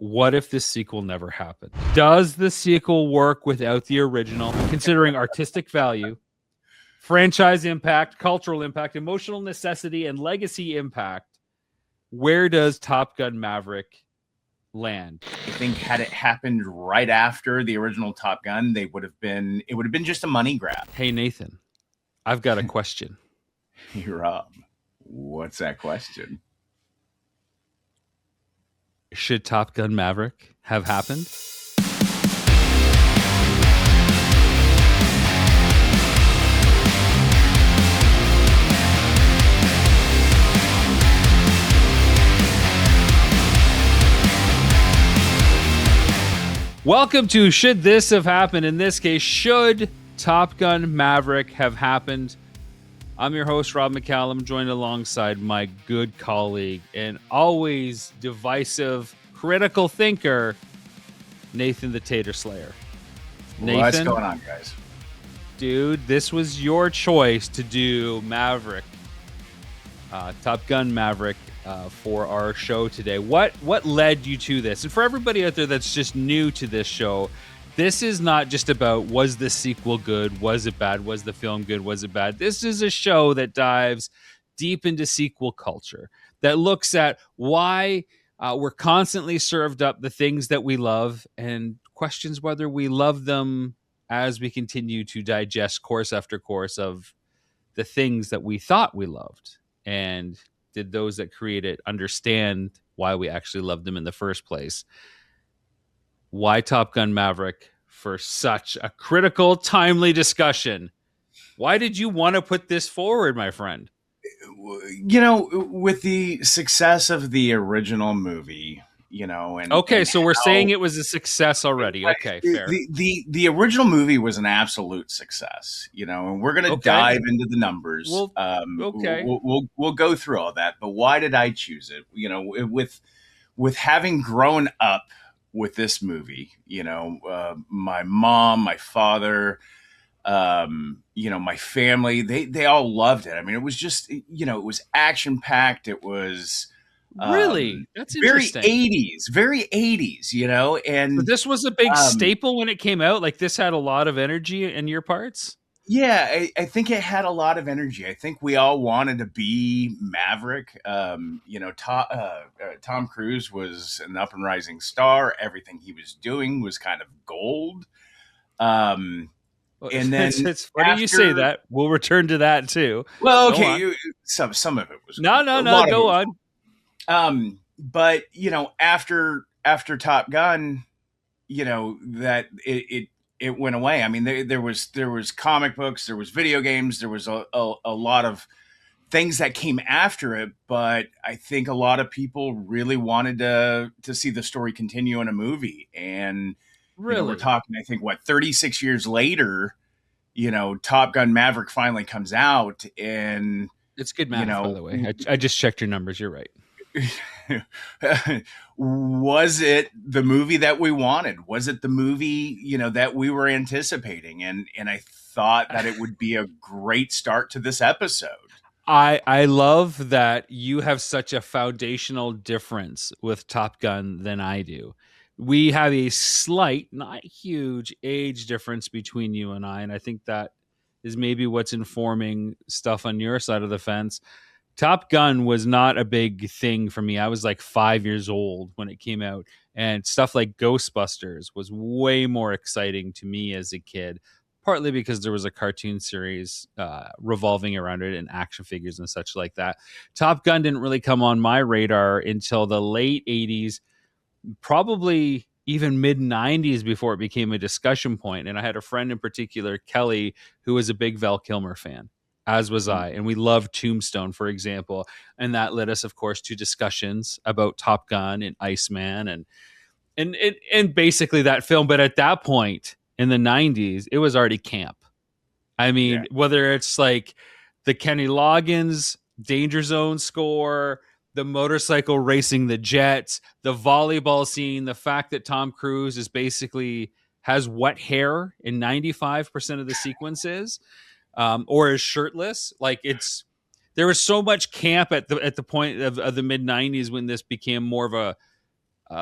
what if this sequel never happened? Does the sequel work without the original, considering artistic value, franchise impact, cultural impact, emotional necessity, and legacy impact? Where does Top Gun Maverick land? I think had it happened right after the original Top Gun, it would have been just a money grab. Hey, Nathan, I've got a question. Rob, what's that question? Should Top Gun Maverick have happened? Welcome to Should This Have Happened? In this case, should Top Gun Maverick have happened? I'm your host, Rob McCallum, joined alongside my good colleague and always divisive, critical thinker, Nathan the Tater Slayer. Nathan, what's going on, guys? Dude, this was your choice to do Maverick, Top Gun Maverick, for our show today. What led you to this? And for everybody out there that's just new to this show, this is not just about was the sequel good, was it bad, was the film good, was it bad. This is a show that dives deep into sequel culture, that looks at why we're constantly served up the things that we love and questions whether we love them as we continue to digest course after course of the things that we thought we loved. And did those that create it understand why we actually loved them in the first place? Why Top Gun Maverick for such a critical, timely discussion? Why did you want to put this forward, my friend? You know, with the success of the original movie, so we're saying it was a success already. Okay, fair. The original movie was an absolute success, and we're going to dive into the numbers. We'll go through all that. But why did I choose it? With having grown up with this movie, my mom, my father, my family, they all loved it. I mean, it was just, it was action packed. It was really, that's interesting. Very 80s, and but this was a big staple when it came out. Like, this had a lot of energy in your parts. Yeah, I think it had a lot of energy. I think we all wanted to be Maverick. Tom Cruise was an up and rising star. Everything he was doing was kind of gold. And then it's funny you say that. We'll return to that too. Well, okay, some of it was no. Go on. But after Top Gun, that it went away. I mean, there was comic books, there was video games, there was a lot of things that came after it. But I think a lot of people really wanted to see the story continue in a movie. And really, we're talking, I think, 36 years later, Top Gun Maverick finally comes out, and it's good math, by the way. I just checked your numbers. You're right. Was it the movie that we wanted? Was it the movie, that we were anticipating? And I thought that it would be a great start to this episode. I love that you have such a foundational difference with Top Gun than I do. We have a slight, not huge, age difference between you and I. And I think that is maybe what's informing stuff on your side of the fence. Top Gun was not a big thing for me. I was like 5 years old when it came out, and stuff like Ghostbusters was way more exciting to me as a kid, partly because there was a cartoon series revolving around it and action figures and such like that. Top Gun didn't really come on my radar until the late 80s, probably even mid 90s before it became a discussion point. And I had a friend in particular, Kelly, who was a big Val Kilmer fan, as was I. And we loved Tombstone, for example. And that led us, of course, to discussions about Top Gun and Iceman and basically that film. But at that point in the 90s, it was already camp. I mean, whether it's like the Kenny Loggins Danger Zone score, the motorcycle racing the jets, the volleyball scene, the fact that Tom Cruise has wet hair in 95% of the sequences, or is shirtless. Like, there was so much camp at the point of the mid 90s when this became more of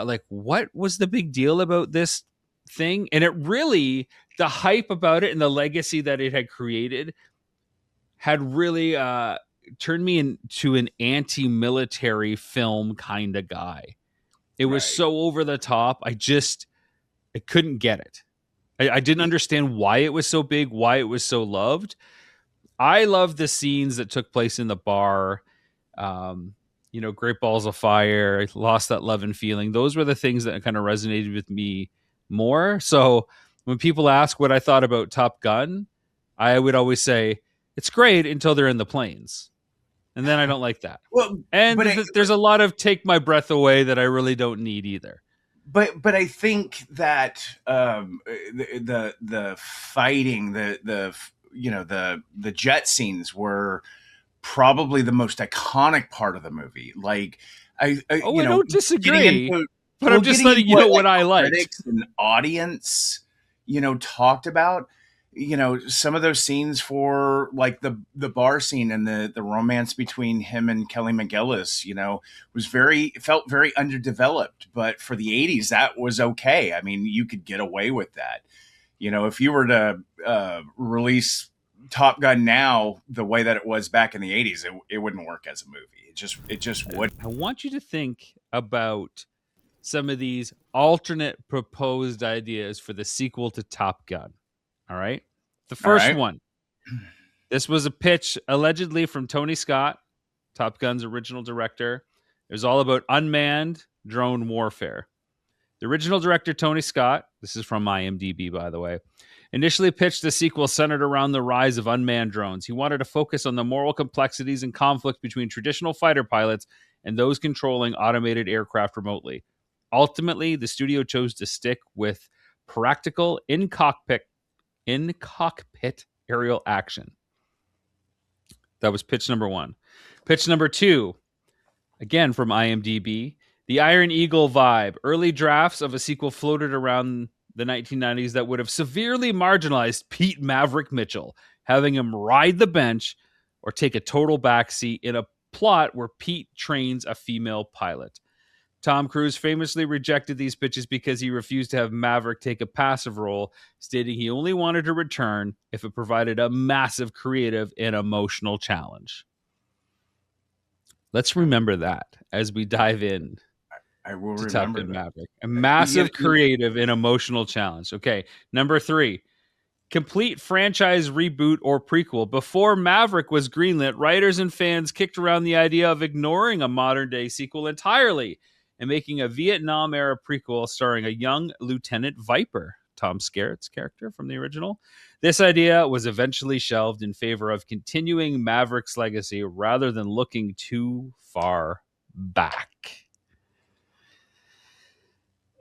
like, what was the big deal about this thing? And it really, the hype about it and the legacy that it had created had really turned me into an anti-military film kind of guy. It was Right. so over the top. I couldn't get it. I didn't understand why it was so big, why it was so loved. I love the scenes that took place in the bar. Um, Great Balls of Fire, Lost That Love and Feeling. Those were the things that kind of resonated with me more. So when people ask what I thought about Top Gun, I would always say it's great until they're in the planes, and then I don't like that. Well, And but there's a lot of take my breath away that I really don't need either. but I think that the fighting, the jet scenes were probably the most iconic part of the movie. Like, Oh, I don't getting disagree, into but I'm just getting into letting you know like what I liked. critics and audience, talked about. Some of those scenes for like the bar scene and the romance between him and Kelly McGillis, felt very underdeveloped. But for the '80s, that was okay. I mean, you could get away with that. If you were to release Top Gun now the way that it was back in the '80s, it wouldn't work as a movie. It just would. I want you to think about some of these alternate proposed ideas for the sequel to Top Gun. All right. The All first right. one, this was a pitch allegedly from Tony Scott, Top Gun's original director. It was all about unmanned drone warfare. The original director, Tony Scott, this is from IMDb, by the way, initially pitched the sequel centered around the rise of unmanned drones. He wanted to focus on the moral complexities and conflict between traditional fighter pilots and those controlling automated aircraft remotely. Ultimately, the studio chose to stick with practical in cockpit aerial action. That was pitch number one. Pitch number two, again from IMDb, the Iron Eagle vibe. Early drafts of a sequel floated around the 1990s that would have severely marginalized Pete Maverick Mitchell, having him ride the bench or take a total backseat in a plot where Pete trains a female pilot. Tom Cruise famously rejected these pitches because he refused to have Maverick take a passive role, stating he only wanted to return if it provided a massive creative and emotional challenge. Let's remember that as we dive in I will to Top remember Gun that. Maverick. A massive You creative and emotional challenge. Okay, number three, complete franchise reboot or prequel. Before Maverick was greenlit, writers and fans kicked around the idea of ignoring a modern day sequel entirely and making a Vietnam era prequel starring a young Lieutenant Viper, Tom Skerritt's character from the original. This idea was eventually shelved in favor of continuing Maverick's legacy rather than looking too far back.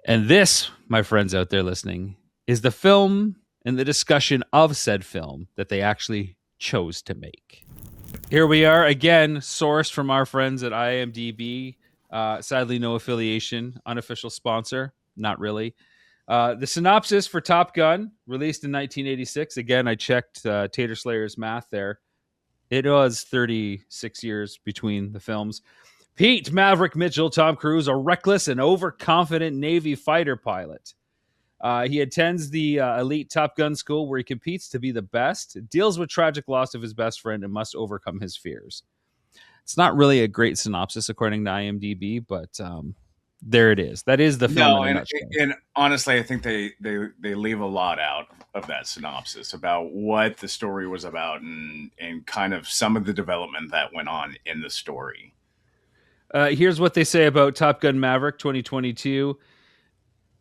And this, my friends out there listening, is the film and the discussion of said film that they actually chose to make. Here we are again, sourced from our friends at IMDb. Sadly, no affiliation, unofficial sponsor, not really. The synopsis for Top Gun, released in 1986. Again, I checked Tater Slayer's math there. It was 36 years between the films. Pete Maverick Mitchell, Tom Cruise, a reckless and overconfident Navy fighter pilot. He attends the elite Top Gun school where he competes to be the best, deals with tragic loss of his best friend, and must overcome his fears. It's not really a great synopsis according to IMDb, but there it is. That is the film No, in a and nutshell. and honestly, I think they leave a lot out of that synopsis about what the story was about and kind of some of the development that went on in the story. Here's what they say about Top Gun Maverick 2022.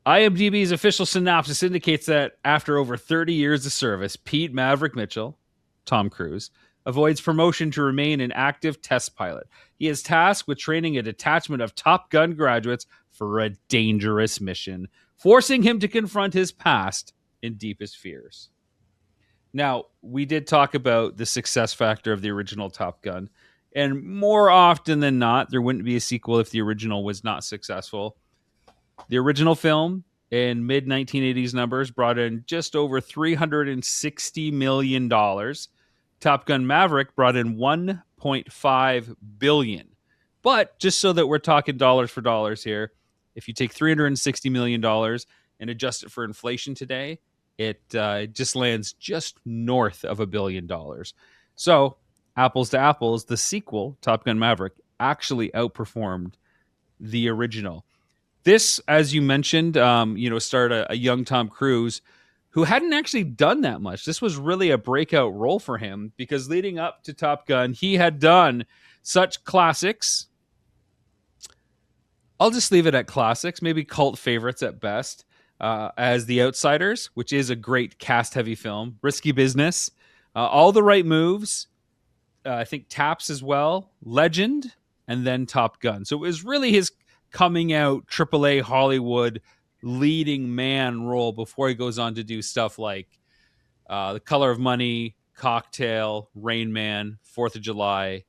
IMDb's official synopsis indicates that after over 30 years of service, Pete Maverick Mitchell, Tom Cruise, avoids promotion to remain an active test pilot. He is tasked with training a detachment of Top Gun graduates for a dangerous mission, forcing him to confront his past and deepest fears. Now, we did talk about the success factor of the original Top Gun, and more often than not, there wouldn't be a sequel if the original was not successful. The original film in mid 1980s numbers brought in just over $360 million. Top Gun Maverick brought in $1.5 billion. But just so that we're talking dollars for dollars here, If you take $360 million and adjust it for inflation today, it just lands just north of $1 billion. So, apples to apples, the sequel, Top Gun Maverick, actually outperformed the original. This, as you mentioned, starred a young Tom Cruise who hadn't actually done that much. This was really a breakout role for him because leading up to Top Gun, he had done such classics. I'll just leave it at classics, maybe cult favorites at best, as The Outsiders, which is a great cast-heavy film, Risky Business, All the Right Moves, I think Taps as well, Legend, and then Top Gun. So it was really his coming out AAA Hollywood leading man role before he goes on to do stuff like The Color of Money, Cocktail, Rain Man, 4th of July,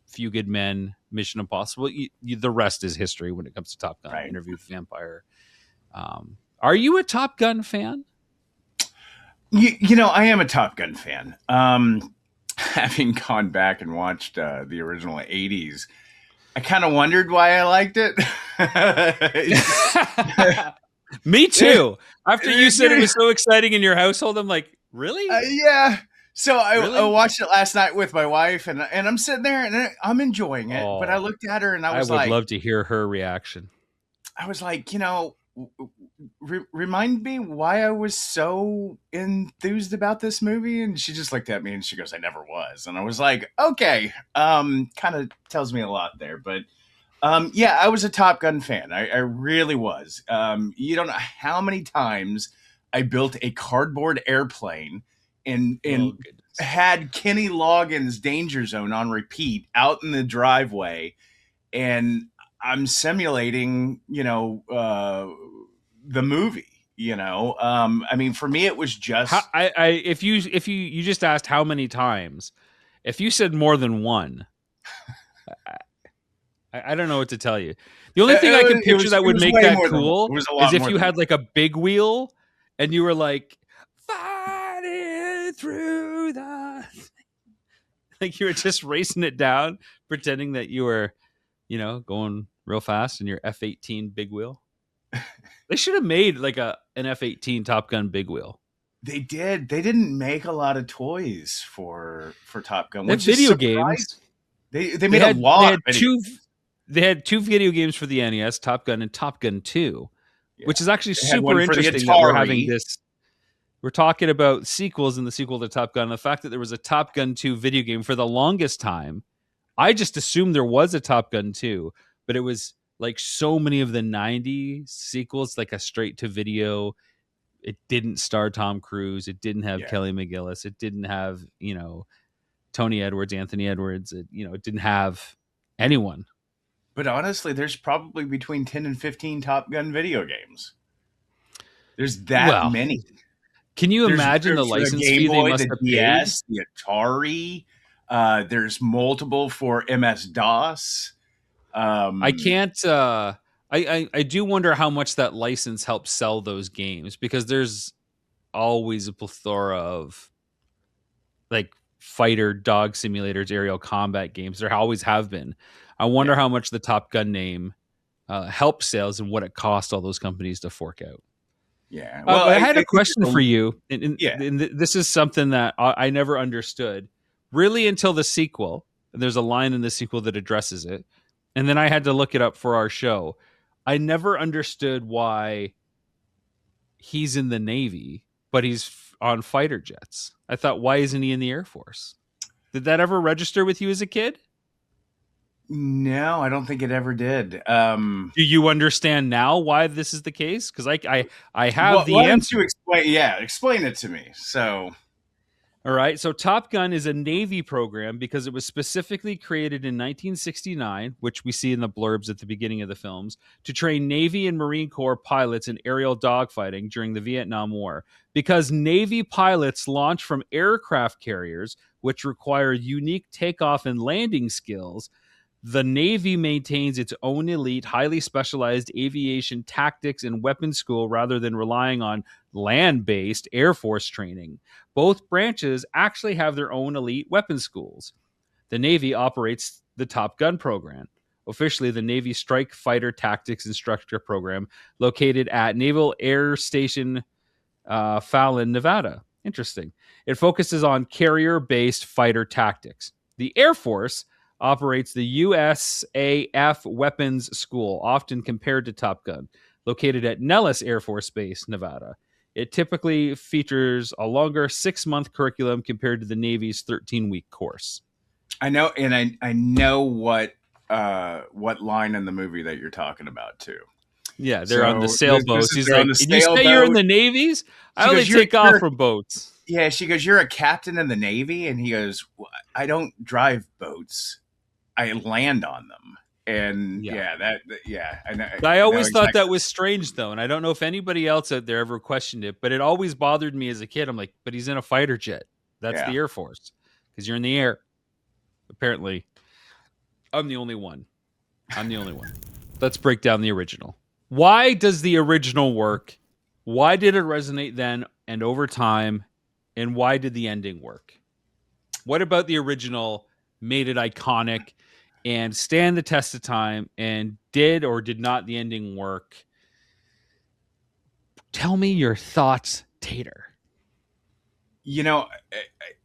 Few Good Men, Mission Impossible. The rest is history when it comes to Top Gun, Right. Interview with the Vampire. Are you a Top Gun fan? I am a Top Gun fan. Having gone back and watched the original 80s, I kind of wondered why I liked it. Me too. After you said it was so exciting in your household, I'm like, really? Yeah. So Really? I watched it last night with my wife, and I'm sitting there and I'm enjoying it. But I looked at her and I was would like, love to hear her reaction. I was like, remind me why I was so enthused about this movie. And she just looked at me and she goes, I never was. And I was like, okay, kind of tells me a lot there. But yeah, I was a Top Gun fan. I really was. You don't know how many times I built a cardboard airplane and had Kenny Loggins' Danger Zone on repeat out in the driveway. And I'm simulating, the movie. I mean, for me, it was just. If you just asked how many times, if you said more than one, I don't know what to tell you. The only thing I can picture that would make that cool is if you had like a big wheel and you were like fighting through the, like you were just racing it down, pretending that you were, going real fast in your F-18 big wheel. They should have made like an F-18 Top Gun big wheel. They did. They didn't make a lot of toys for Top Gun. Which video games. They made a lot. They had two video games for the NES, Top Gun and Top Gun 2, which is actually super interesting that we're having this. We're talking about sequels and the sequel to Top Gun. The fact that there was a Top Gun 2 video game for the longest time, I just assumed there was a Top Gun 2, but it was like so many of the 90s sequels, like a straight to video. It didn't star Tom Cruise. It didn't have Kelly McGillis. It didn't have, Tony Edwards, Anthony Edwards. It didn't have anyone. But honestly, there's probably between 10 and 15 Top Gun video games. There's that many. Can you imagine the license fee they must have paid? Yes, the Atari. There's multiple for MS-DOS. I can't. I do wonder how much that license helps sell those games, because there's always a plethora of like fighter dog simulators, aerial combat games. There always have been. I wonder how much the Top Gun name helps sales and what it cost all those companies to fork out. Yeah. Well, I had a question for you. And this is something that I never understood really until the sequel. There's a line in the sequel that addresses it. And then I had to look it up for our show. I never understood why he's in the Navy, but he's on fighter jets. I thought, why isn't he in the Air Force? Did that ever register with you as a kid? No, I don't think it ever did. Do you understand now why this is the case? Because I have the answer. To explain, explain it to me. So, all right. So Top Gun is a Navy program because it was specifically created in 1969, which we see in the blurbs at the beginning of the films, to train Navy and Marine Corps pilots in aerial dogfighting during the Vietnam War. Because Navy pilots launch from aircraft carriers, which require unique takeoff and landing skills, the Navy maintains its own elite, highly specialized aviation tactics and weapons school rather than relying on land-based Air Force training. Both branches actually have their own elite weapons schools. The Navy operates the Top Gun program. officially the Navy Strike Fighter Tactics Instructor Program, located at Naval Air Station Fallon, Nevada. Interesting. It focuses on carrier-based fighter tactics. The Air Force operates the USAF Weapons School, often compared to Top Gun, located at Nellis Air Force Base, Nevada. It typically features a longer 6-month curriculum compared to the Navy's 13-week course. I know, and I know what line in the movie that you're talking about too. Yeah, they're on the So this sailboats. is He's they're on like, the "And you say you're in sailboat. the Navies? I She only goes, take off from boats." Yeah, she goes, "You're a captain in the Navy," and he goes, "Well, I don't drive boats. I land on them." And Yeah. yeah, I know. I always Exactly. thought that was strange, though, and I don't know if anybody else out there ever questioned it, but it always bothered me as a kid. I'm like, but he's in a fighter jet. That's Yeah. the Air Force, because you're in the air. Apparently, I'm the only one. Let's break down the original. Why does the original work? Why did it resonate then and over time? And why did the ending work? What about the original made it iconic and stand the test of time? And did or did not the ending work? Tell me your thoughts, Tater. You know,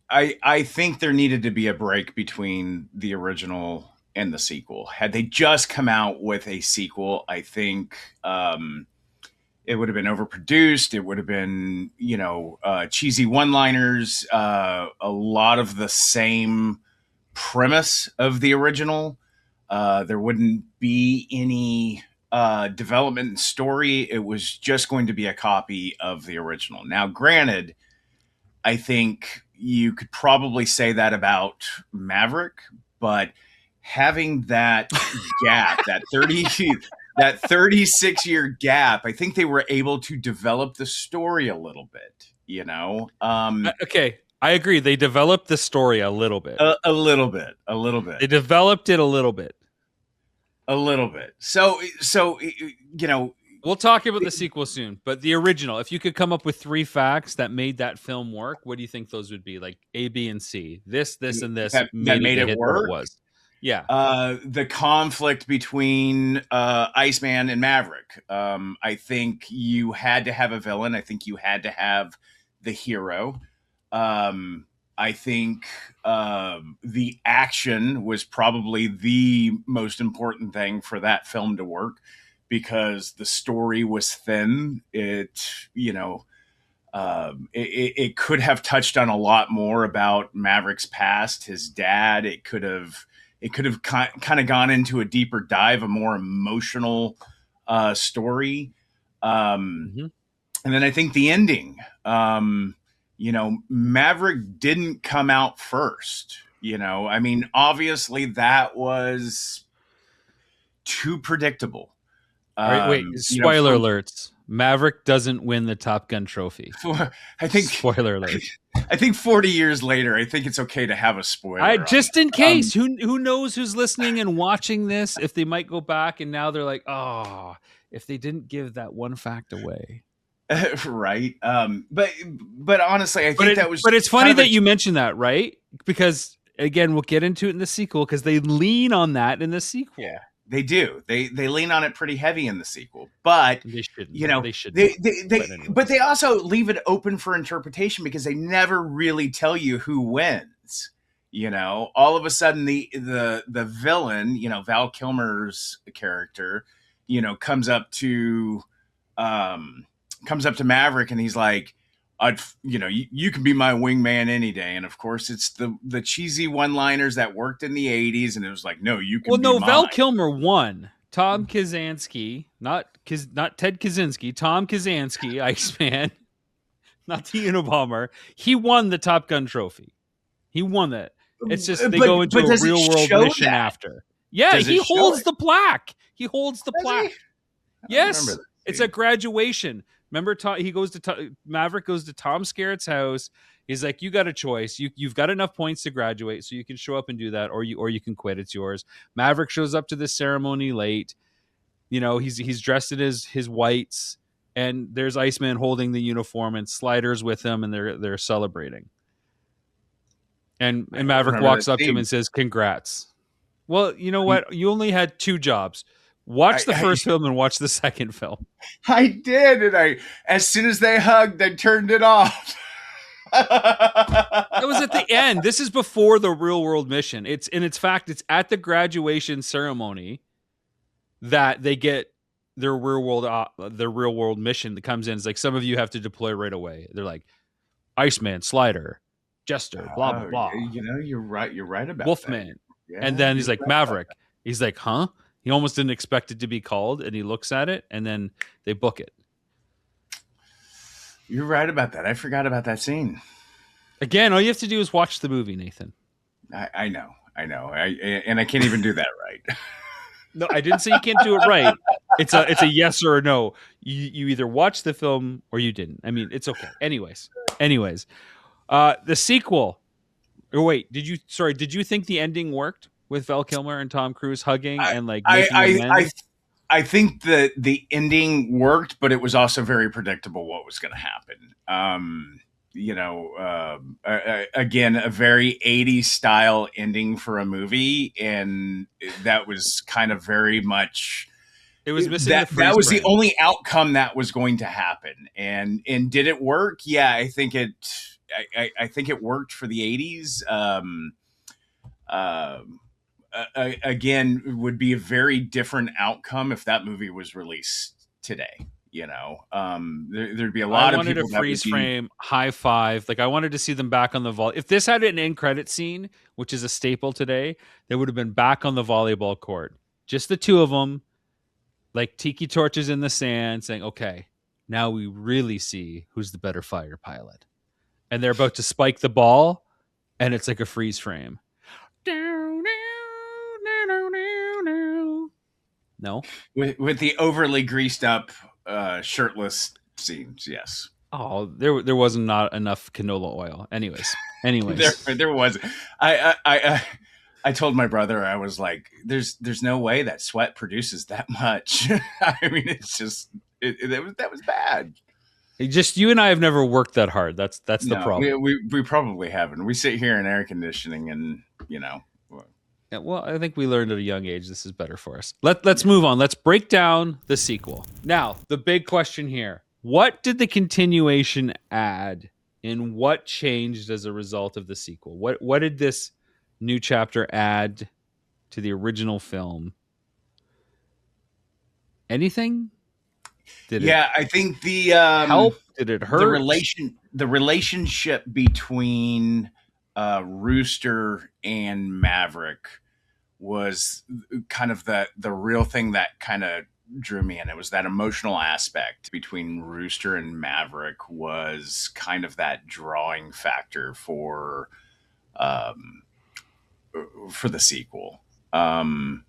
I think there needed to be a break between the original and the sequel. Had they just come out with a sequel, I think it would have been overproduced. It would have been, cheesy one-liners, a lot of the same premise of the original. There wouldn't be any development and story. It was just going to be a copy of the original. Now, granted, I think you could probably say that about Maverick, but having that gap, that 36-year gap, I think they were able to develop the story a little bit, Okay, I agree. They developed the story a little bit. A little bit. They developed it a little bit. So, we'll talk about the sequel soon, but the original, if you could come up with 3 facts that made that film work, what do you think those would be? Like A, B, and C. This, and this that made it work. It was. Yeah. The conflict between Iceman and Maverick. I think you had to have a villain. I think you had to have the hero. I think the action was probably the most important thing for that film to work, because the story was thin. It could have touched on a lot more about Maverick's past, his dad. It could have kind of gone into a deeper dive, a more emotional story. And then I think the ending, Maverick didn't come out first. Obviously that was too predictable. All right, wait, spoiler alerts. Maverick doesn't win the Top Gun trophy. I think spoiler alert. I think 40 years later, I think it's okay to have a spoiler. Just in case, who knows who's listening and watching this, if they might go back and now they're like, oh, if they didn't give that one fact away. Right. But honestly, I think that was. But it's funny that you mentioned that, right? Because again, we'll get into it in the sequel, because they lean on that in the sequel. Yeah. They do. They lean on it pretty heavy in the sequel, but they shouldn't. They should. But they also leave it open for interpretation, because they never really tell you who wins. All of a sudden the villain, Val Kilmer's character, comes up to Maverick, and he's like, you can be my wingman any day. And of course, it's the cheesy one-liners that worked in the 80s. And it was like, no, you can be mine. Val Kilmer won. Tom Kazansky, not Ted Kaczynski, Tom Kazansky, Iceman, not the Unabomber. He won the Top Gun trophy. He won that. It's just they go into a real-world mission after. Yeah, he holds the plaque. He holds the plaque. Yes, it's a graduation. Remember, Maverick goes to Tom Skerritt's house. He's like, you got a choice. You've got enough points to graduate, so you can show up and do that, or you can quit. It's yours. Maverick shows up to this ceremony late. He's dressed in his whites, and there's Iceman holding the uniform and Sliders with him, and they're celebrating. And Maverick walks up to him and says, "Congrats." Well, you know what? You only had two jobs. Watch the I first film and watch the second film. I did, and I as soon as they hugged, I turned it off. That was at the end. This is before the real world mission. It's in its fact, it's at the graduation ceremony that they get their real world mission that comes in. It's like some of you have to deploy right away. They're like Iceman, Slider, Jester, blah blah Oh, blah, you know, you're right. You're right about that. Wolfman, and Yeah, then he's you're like right about Maverick. He's like, huh? He almost didn't expect it to be called, and he looks at it, and then they book it. You're right about that. I forgot about that scene. Again, all you have to do is watch the movie, Nathan. I know. I know. And I can't even do that right. No, I didn't say you can't do it right. It's a yes or a no. You either watch the film or you didn't. I mean, it's okay. Anyways, the sequel. Or wait, did you think the ending worked with Val Kilmer and Tom Cruise hugging I and like I making I I, amends? I think that the ending worked, but it was also very predictable what was going to happen. Again, a very 80s style ending for a movie, and that was kind of very much It was missing the that freeze was the frame. only outcome that was going to happen. And did it work? Yeah, I think it worked for the 80s. Uh, Again, would be a very different outcome if that movie was released today. There'd be a I lot of wanted a people that would freeze be. frame, high five. Like I wanted to see them back on the vol. If this had an end credit scene, which is a staple today, they would have been back on the volleyball court. Just the two of them, like tiki torches in the sand, saying, "Okay, now we really see who's the better fighter pilot." And they're about to spike the ball, and it's like a freeze frame. No. With the overly greased up, shirtless scenes. Yes, Oh, there wasn't not enough canola oil. there Anyways. there was. I told my brother, I was like, "There's no way that sweat produces that much." I mean, it's just that was bad. Just you and I have never worked that hard. That's the No, we, problem. we we probably haven't. We sit here in air conditioning, and Yeah, well, I think we learned at a young age this is better for us. Let's move on. Let's break down the sequel. Now, the big question here. What did the continuation add and what changed as a result of the sequel? What did this new chapter add to the original film? Anything? Did it yeah, I think help? Did it hurt? the relationship between Rooster and Maverick was kind of the real thing that kind of drew me in. It was that emotional aspect between Rooster and Maverick was kind of that drawing factor um, for the sequel. Um,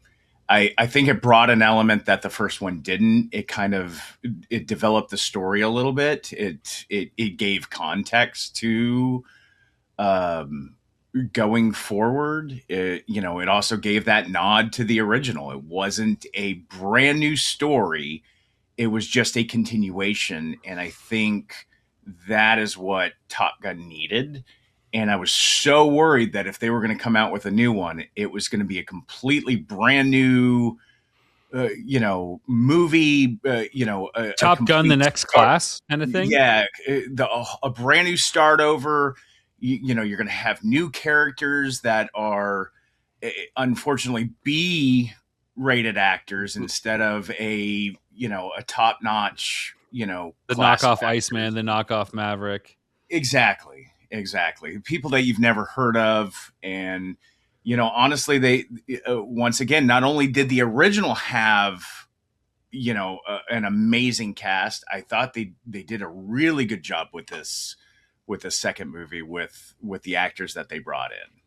I think it brought an element that the first one didn't. It developed the story a little bit. It gave context to um, going forward. It also gave that nod to the original. It wasn't a brand new story. It was just a continuation, and I think that is what Top Gun needed. And I was so worried that if they were going to come out with a new one, it was going to be a completely brand new, movie. A Top Gun the complete next start. class kind of thing? Yeah, a brand new start over. You're going to have new characters that are unfortunately B rated actors instead of a top notch The class of knockoff Iceman, actors. the knockoff Maverick. Exactly, people that you've never heard of. And honestly, they once again, not only did the original have an amazing cast, I thought they did a really good job with the second movie with the actors that they brought in.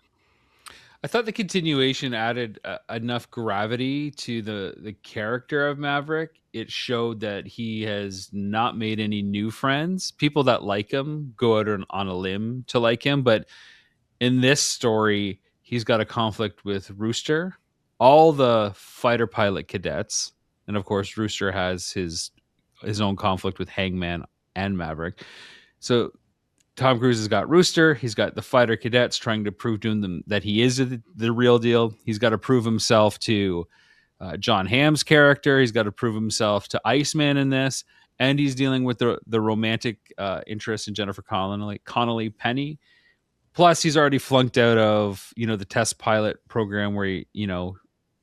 I thought the continuation added enough gravity to the character of Maverick. It showed that he has not made any new friends. People that like him go out on a limb to like him, but in this story, he's got a conflict with Rooster, all the fighter pilot cadets, and of course, Rooster has his own conflict with Hangman and Maverick. So Tom Cruise has got Rooster. He's got the fighter cadets trying to prove to him that he is the real deal. He's got to prove himself to John Hamm's character. He's got to prove himself to Iceman in this, and he's dealing with the romantic interest in Jennifer Connelly Penny. Plus, he's already flunked out of the test pilot program where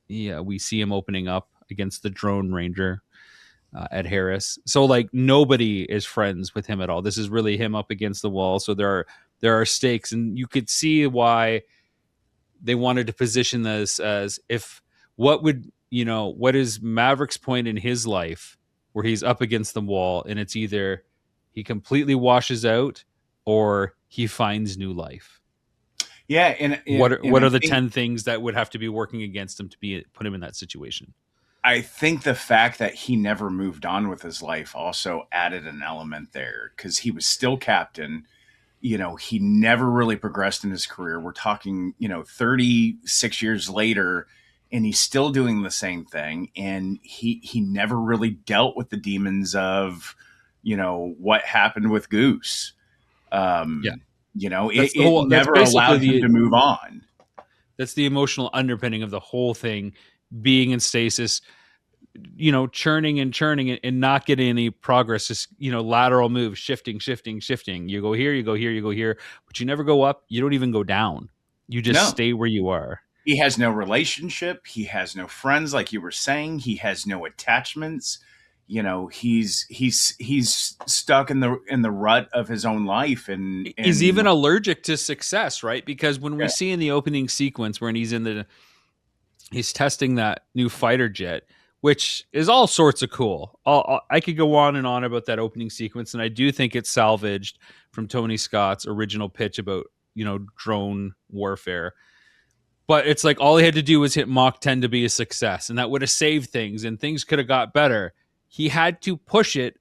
we see him opening up against the drone ranger Ed Harris. So like nobody is friends with him at all. This is really him up against the wall. So there are stakes, and you could see why they wanted to position this as if what is Maverick's point in his life where he's up against the wall, and it's either he completely washes out or he finds new life. Yeah, and What I are the think 10 things that would have to be working against him to put him in that situation? I think the fact that he never moved on with his life also added an element there, because he was still captain. He never really progressed in his career. We're talking, 36 years later, and he's still doing the same thing. And he never really dealt with the demons of, what happened with Goose. Yeah. It That's never basically allowed him to move on. that's the emotional underpinning of the whole thing, being in stasis, churning and not getting any progress. Just, lateral moves, shifting. You go here, you go here, you go here, but you never go up. You don't even go down. You just No, stay where you are. he has no relationship. He has no friends, like you were saying. He has no attachments. He's stuck in the rut of his own life, and He's even allergic to success, right? Because when we yeah, see in the opening sequence when he's testing that new fighter jet, which is all sorts of cool. I could go on and on about that opening sequence, and I do think it's salvaged from Tony Scott's original pitch about drone warfare. But it's like all he had to do was hit Mach 10 to be a success, and that would have saved things, and things could have got better. He had to push it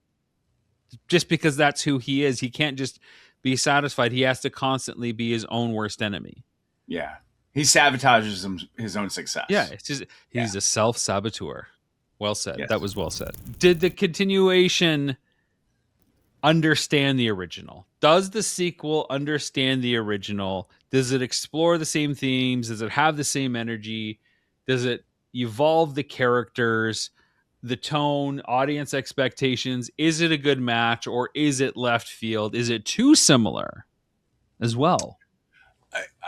just because that's who he is. He can't just be satisfied. He has to constantly be his own worst enemy. yeah, he sabotages his own Yeah, success. it's just Yeah. he's a self-saboteur. Well said. That Yes. was well said. Did the continuation understand the original? Does the sequel understand the original? Does it explore the same themes? Does it have the same energy? Does it evolve the characters, the tone, audience expectations? Is it a good match, or is it left field? Is it too similar as well?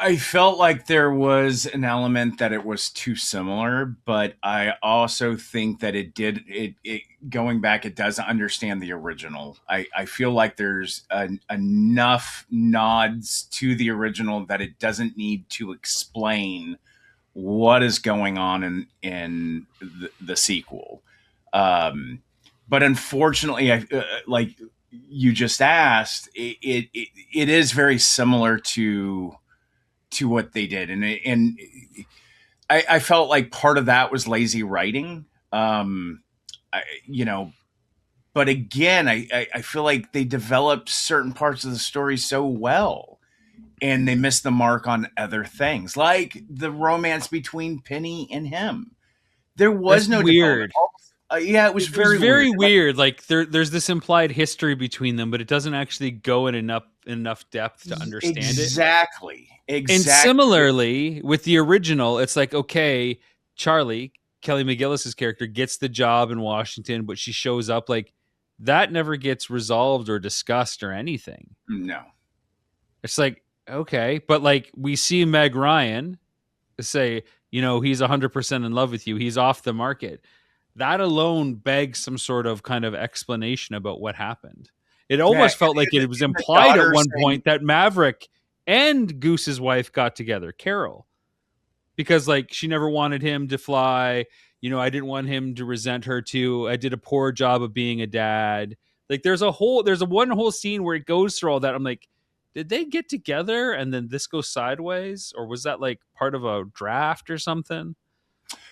I felt like there was an element that it was too similar, but I also think that it going back, it doesn't understand the original. I feel like there's enough nods to the original that it doesn't need to explain what is going on in the sequel. But unfortunately, like you just asked, it is very similar to what they did, and I felt like part of that was lazy writing. I, you know, but again, I feel like they developed certain parts of the story so well, and they missed the mark on other things, like the romance between Penny and him. There That's was no development. weird. Yeah, it was It was very weird. very weird. Like there's this implied history between them, but it doesn't actually go in enough depth to understand it. Exactly, And exactly. similarly with the original, it's like, okay, Charlie, Kelly McGillis's character, gets the job in Washington, but she shows up, like that never gets resolved or discussed or anything. No, It's like, okay, but like we see Meg Ryan say, he's 100% in love with you. He's off the market. That alone begs some sort of kind of explanation about what happened. It yeah, almost felt like it was and the implied at daughter one saying, point that Maverick and Goose's wife got together, Carol, because like she never wanted him to fly. I didn't want him to resent her too. I did a poor job of being a dad. Like there's a one whole scene where it goes through all that. I'm like, did they get together and then this goes sideways, or was that like part of a draft or something?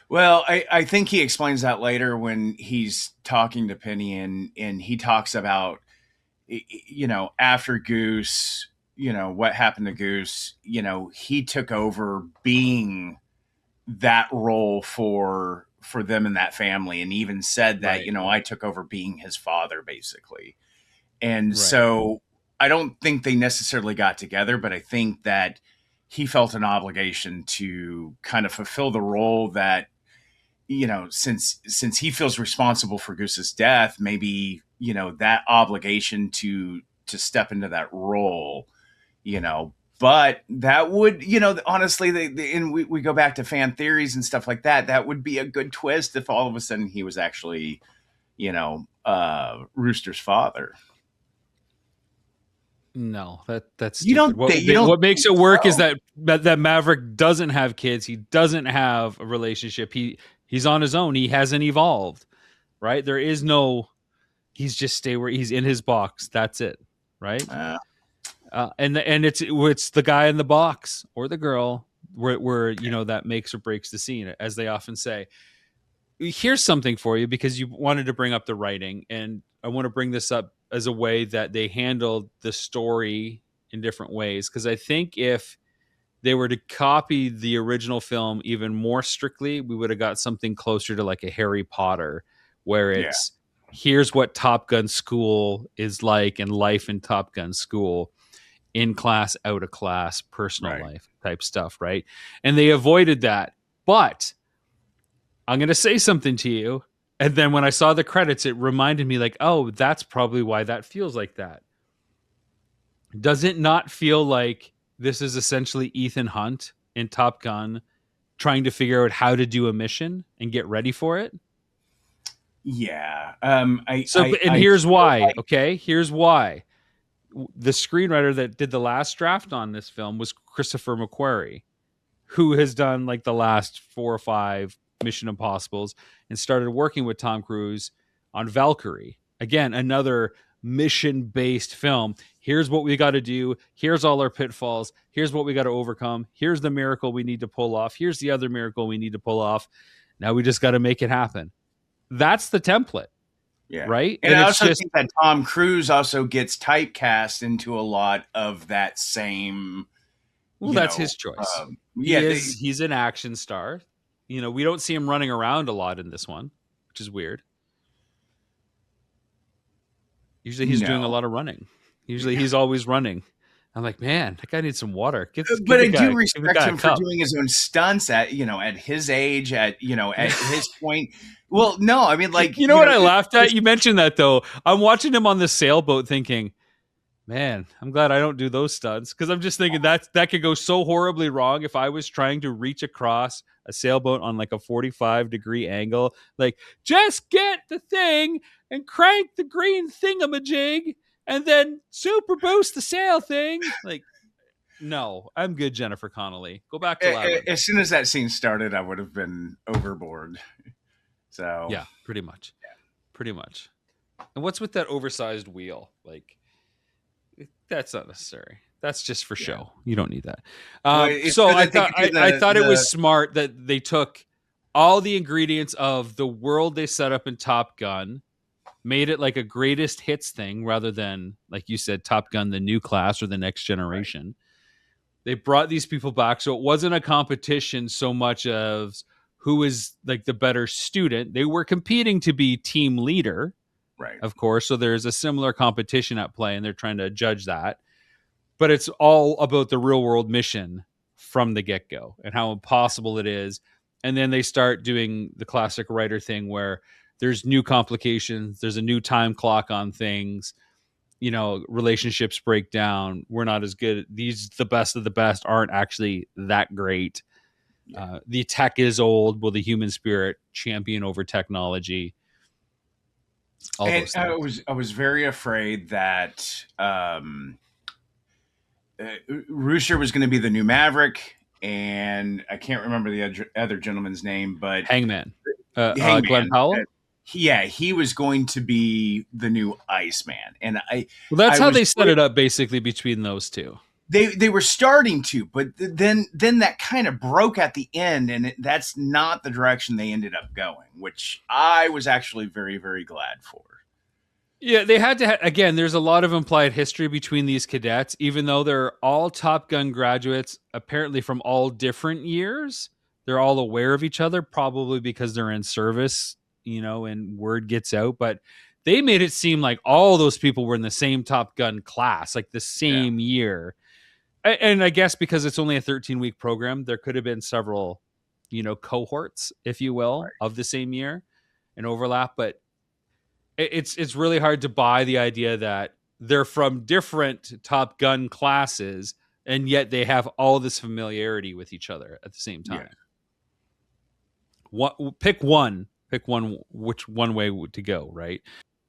well, I think he explains that later when he's talking to Penny, and he talks about, after Goose, what happened to Goose, he took over being that role for them and that family, and even said that, Right. I took over being his father, basically. And Right. so I don't think they necessarily got together, but I think that he felt an obligation to kind of fulfill the role that, since he feels responsible for Goose's death, maybe, that obligation to step into that role, you know. But that would, honestly, and we go back to fan theories and stuff like that. That would be a good twist if all of a sudden he was actually, Rooster's father. No, that's You stupid. don't think you don't What makes think it work is so? that Maverick doesn't have kids. He doesn't have a relationship. He's on his own. He hasn't evolved, right? There is no. He's just stay where he's in his box. That's it, right? Uh, And it's the guy in the box or the girl where that makes or breaks the scene, as they often say. Here's something for you, because you wanted to bring up the writing, and I want to bring this up as a way that they handled the story in different ways, because I think if they were to copy the original film even more strictly, we would have got something closer to like a Harry Potter, where yeah, it's here's what Top Gun school is like and life in Top Gun school, in class, out of class, personal right. life type stuff, right? And they avoided that. But I'm going to say something to you. And then when I saw the credits, it reminded me, like, oh, that's probably why that feels like that. Does it not feel like this is essentially Ethan Hunt in Top Gun trying to figure out how to do a mission and get ready for it? Yeah. And here's why. Okay. Here's why. The screenwriter that did the last draft on this film was Christopher McQuarrie, who has done like the last 4 or 5 Mission Impossibles and started working with Tom Cruise on Valkyrie. Again, another mission based film. Here's what we got to do. Here's all our pitfalls. Here's what we got to overcome. Here's the miracle we need to pull off. Here's the other miracle we need to pull off. Now we just got to make it happen. That's the template, Yeah. right? And And I it's also just, think that Tom Cruise also gets typecast into a lot of that same, well, that's his choice. yeah, He's an action star. We don't see him running around a lot in this one, which is weird. Usually he's doing a no. lot of running. Usually Yeah. he's always running. I'm like, man, that guy needs some water. But I do Give the respect guy a him for cup. doing his own stunts at his age, at his point. Well, no, I mean, like, You know what I laughed at? You mentioned that though. I'm watching him on the sailboat thinking, man, I'm glad I don't do those stunts, because I'm just thinking that could go so horribly wrong if I was trying to reach across a sailboat on like a 45-degree angle. Like, just get the thing and crank the green thingamajig and then super boost the sail thing. Like, no, I'm good, Jennifer Connelly. Go back to Labyrinth. as soon as that scene started, I would have been overboard. So Yeah, pretty much. Pretty much. And what's with that oversized wheel? Like, that's not necessary. That's just for show. You don't need that. well, it's So good I that they thought could do I thought it was smart that they took all the ingredients of the world they set up in Top Gun, made it like a greatest hits thing rather than, like you said, Top Gun, the new class or the next right, generation. They brought these people back, so it wasn't a competition so much as who is like the better student. They were competing to be team leader, right. of course. So there's a similar competition at play, and they're trying to judge that. But it's all about the real world mission from the get go and how impossible it is. And then they start doing the classic writer thing where there's new complications, there's a new time clock on things. Relationships break down. We're not as good. These the best of the best aren't actually that great. The tech is old. Will the human spirit champion over technology? All And those things. I was very afraid that Rooster was going to be the new Maverick, and I can't remember the other gentleman's name, but Hangman, Glenn Hangman. Powell. Yeah, he was going to be the new Iceman, and Well, that's I how was they set it up, basically between those two. they were starting to, but then that kind of broke at the end, and that's not the direction they ended up going, which I was actually very, very glad for. Yeah, they had to. Again, there's a lot of implied history between these cadets, even though they're all Top Gun graduates, apparently from all different years. They're all aware of each other, probably because they're in service, and word gets out. But They made it seem like all those people were in the same Top Gun class, like the Yeah. same year. And I guess because it's only a 13-week program, there could have been several, cohorts, if you will, Right. of the same year and overlap. But it's really hard to buy the idea that they're from different Top Gun classes and yet they have all this familiarity with each other at the same Yeah. time. What pick one which one way to go, right?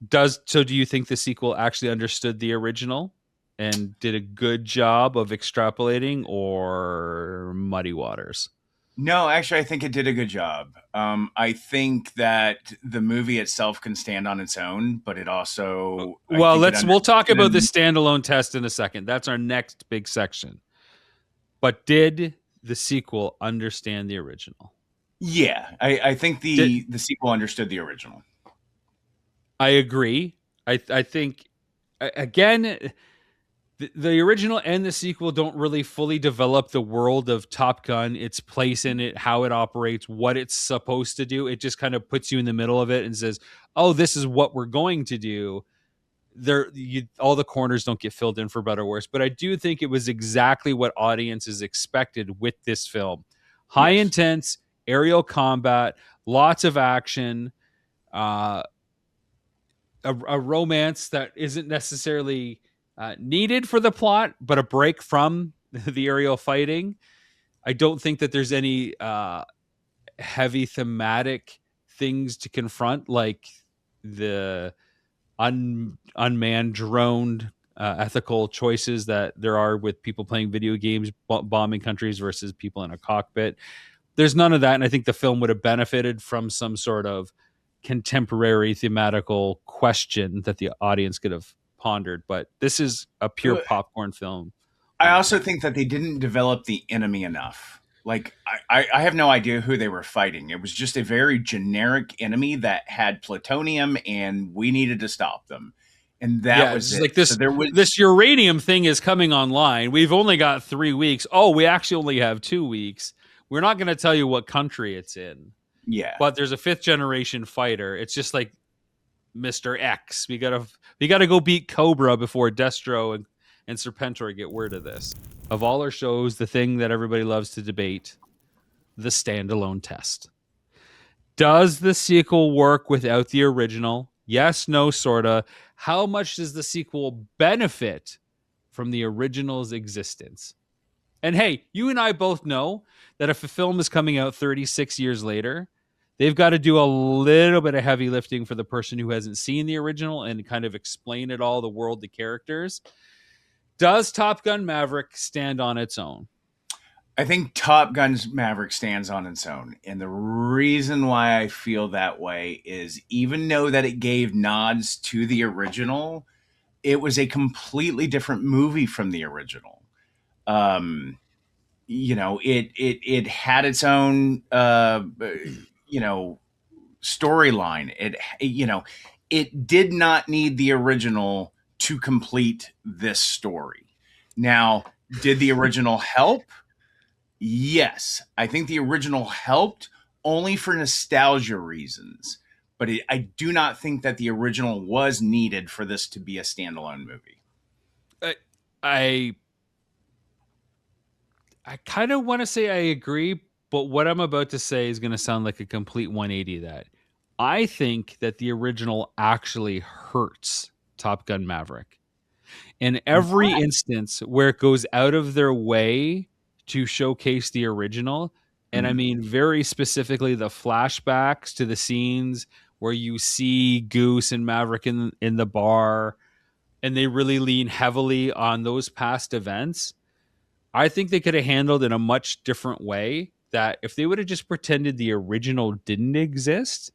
Do you think the sequel actually understood the original and did a good job of extrapolating, or muddy waters? No, actually, I think it did a good job. I think that the movie itself can stand on its own, but it also, I Well, think it we'll talk about the understood. standalone test in a second. That's our next big section. But did the sequel understand the original? Yeah, I think Did the sequel understood the original. I agree? I think again, the original and the sequel don't really fully develop the world of Top Gun, its place in it, how it operates, what it's supposed to do. It just kind of puts you in the middle of it and says, "Oh, this is what we're going to do." All the corners don't get filled in, for better or worse. But I do think it was exactly what audiences expected with this film: high Yes. intense aerial combat, lots of action, uh, a romance that isn't necessarily needed for the plot, but a break from the aerial fighting. I don't think that there's any heavy thematic things to confront, like the unmanned droned ethical choices that there are with people playing video games, bombing countries versus people in a cockpit. There's none of that, and I think the film would have benefited from some sort of contemporary thematical question that the audience could have pondered. But this is a pure Uh, popcorn film I on its also own. think that they didn't develop the enemy enough. Like, I have no idea who they were fighting. It was just a very generic enemy that had plutonium, and we needed to stop them, and that Yeah, was it's it. like So this there was, this uranium thing is coming online. We've only got 3 weeks. Oh, we actually only have 2 weeks. We're not going to tell you what country it's in, yeah, but there's a fifth generation fighter. It's just like Mr. X. We gotta go beat Cobra before Destro and Serpentor get word of this. Of all our shows, the thing that everybody loves to debate, the standalone test. Does the sequel work without the original? Yes, no, sorta. How much does the sequel benefit from the original's existence? And hey, you and I both know that if a film is coming out 36 years later, they've got to do a little bit of heavy lifting for the person who hasn't seen the original and kind of explain it all, the world, the characters. Does Top Gun Maverick stand on its own? I think Top Gun's Maverick stands on its own. And the reason why I feel that way is even though that it gave nods to the original, it was a completely different movie from the original. Um, it had its own you know, storyline. It did not need the original to complete this story. Now, did the original help? Yes, I think the original helped only for nostalgia reasons, but I do not think that the original was needed for this to be a standalone movie. I I, I kind of want to say I agree, but what I'm about to say is going to sound like a complete 180 of that. I think that the original actually hurts Top Gun Maverick. In every instance where it goes out of their way to showcase the original, and I Mhm. mean very specifically the flashbacks to the scenes where you see Goose and Maverick in the bar, and they really lean heavily on those past events. I think they could have handled it in a much different way. That if they would have just pretended the original didn't exist,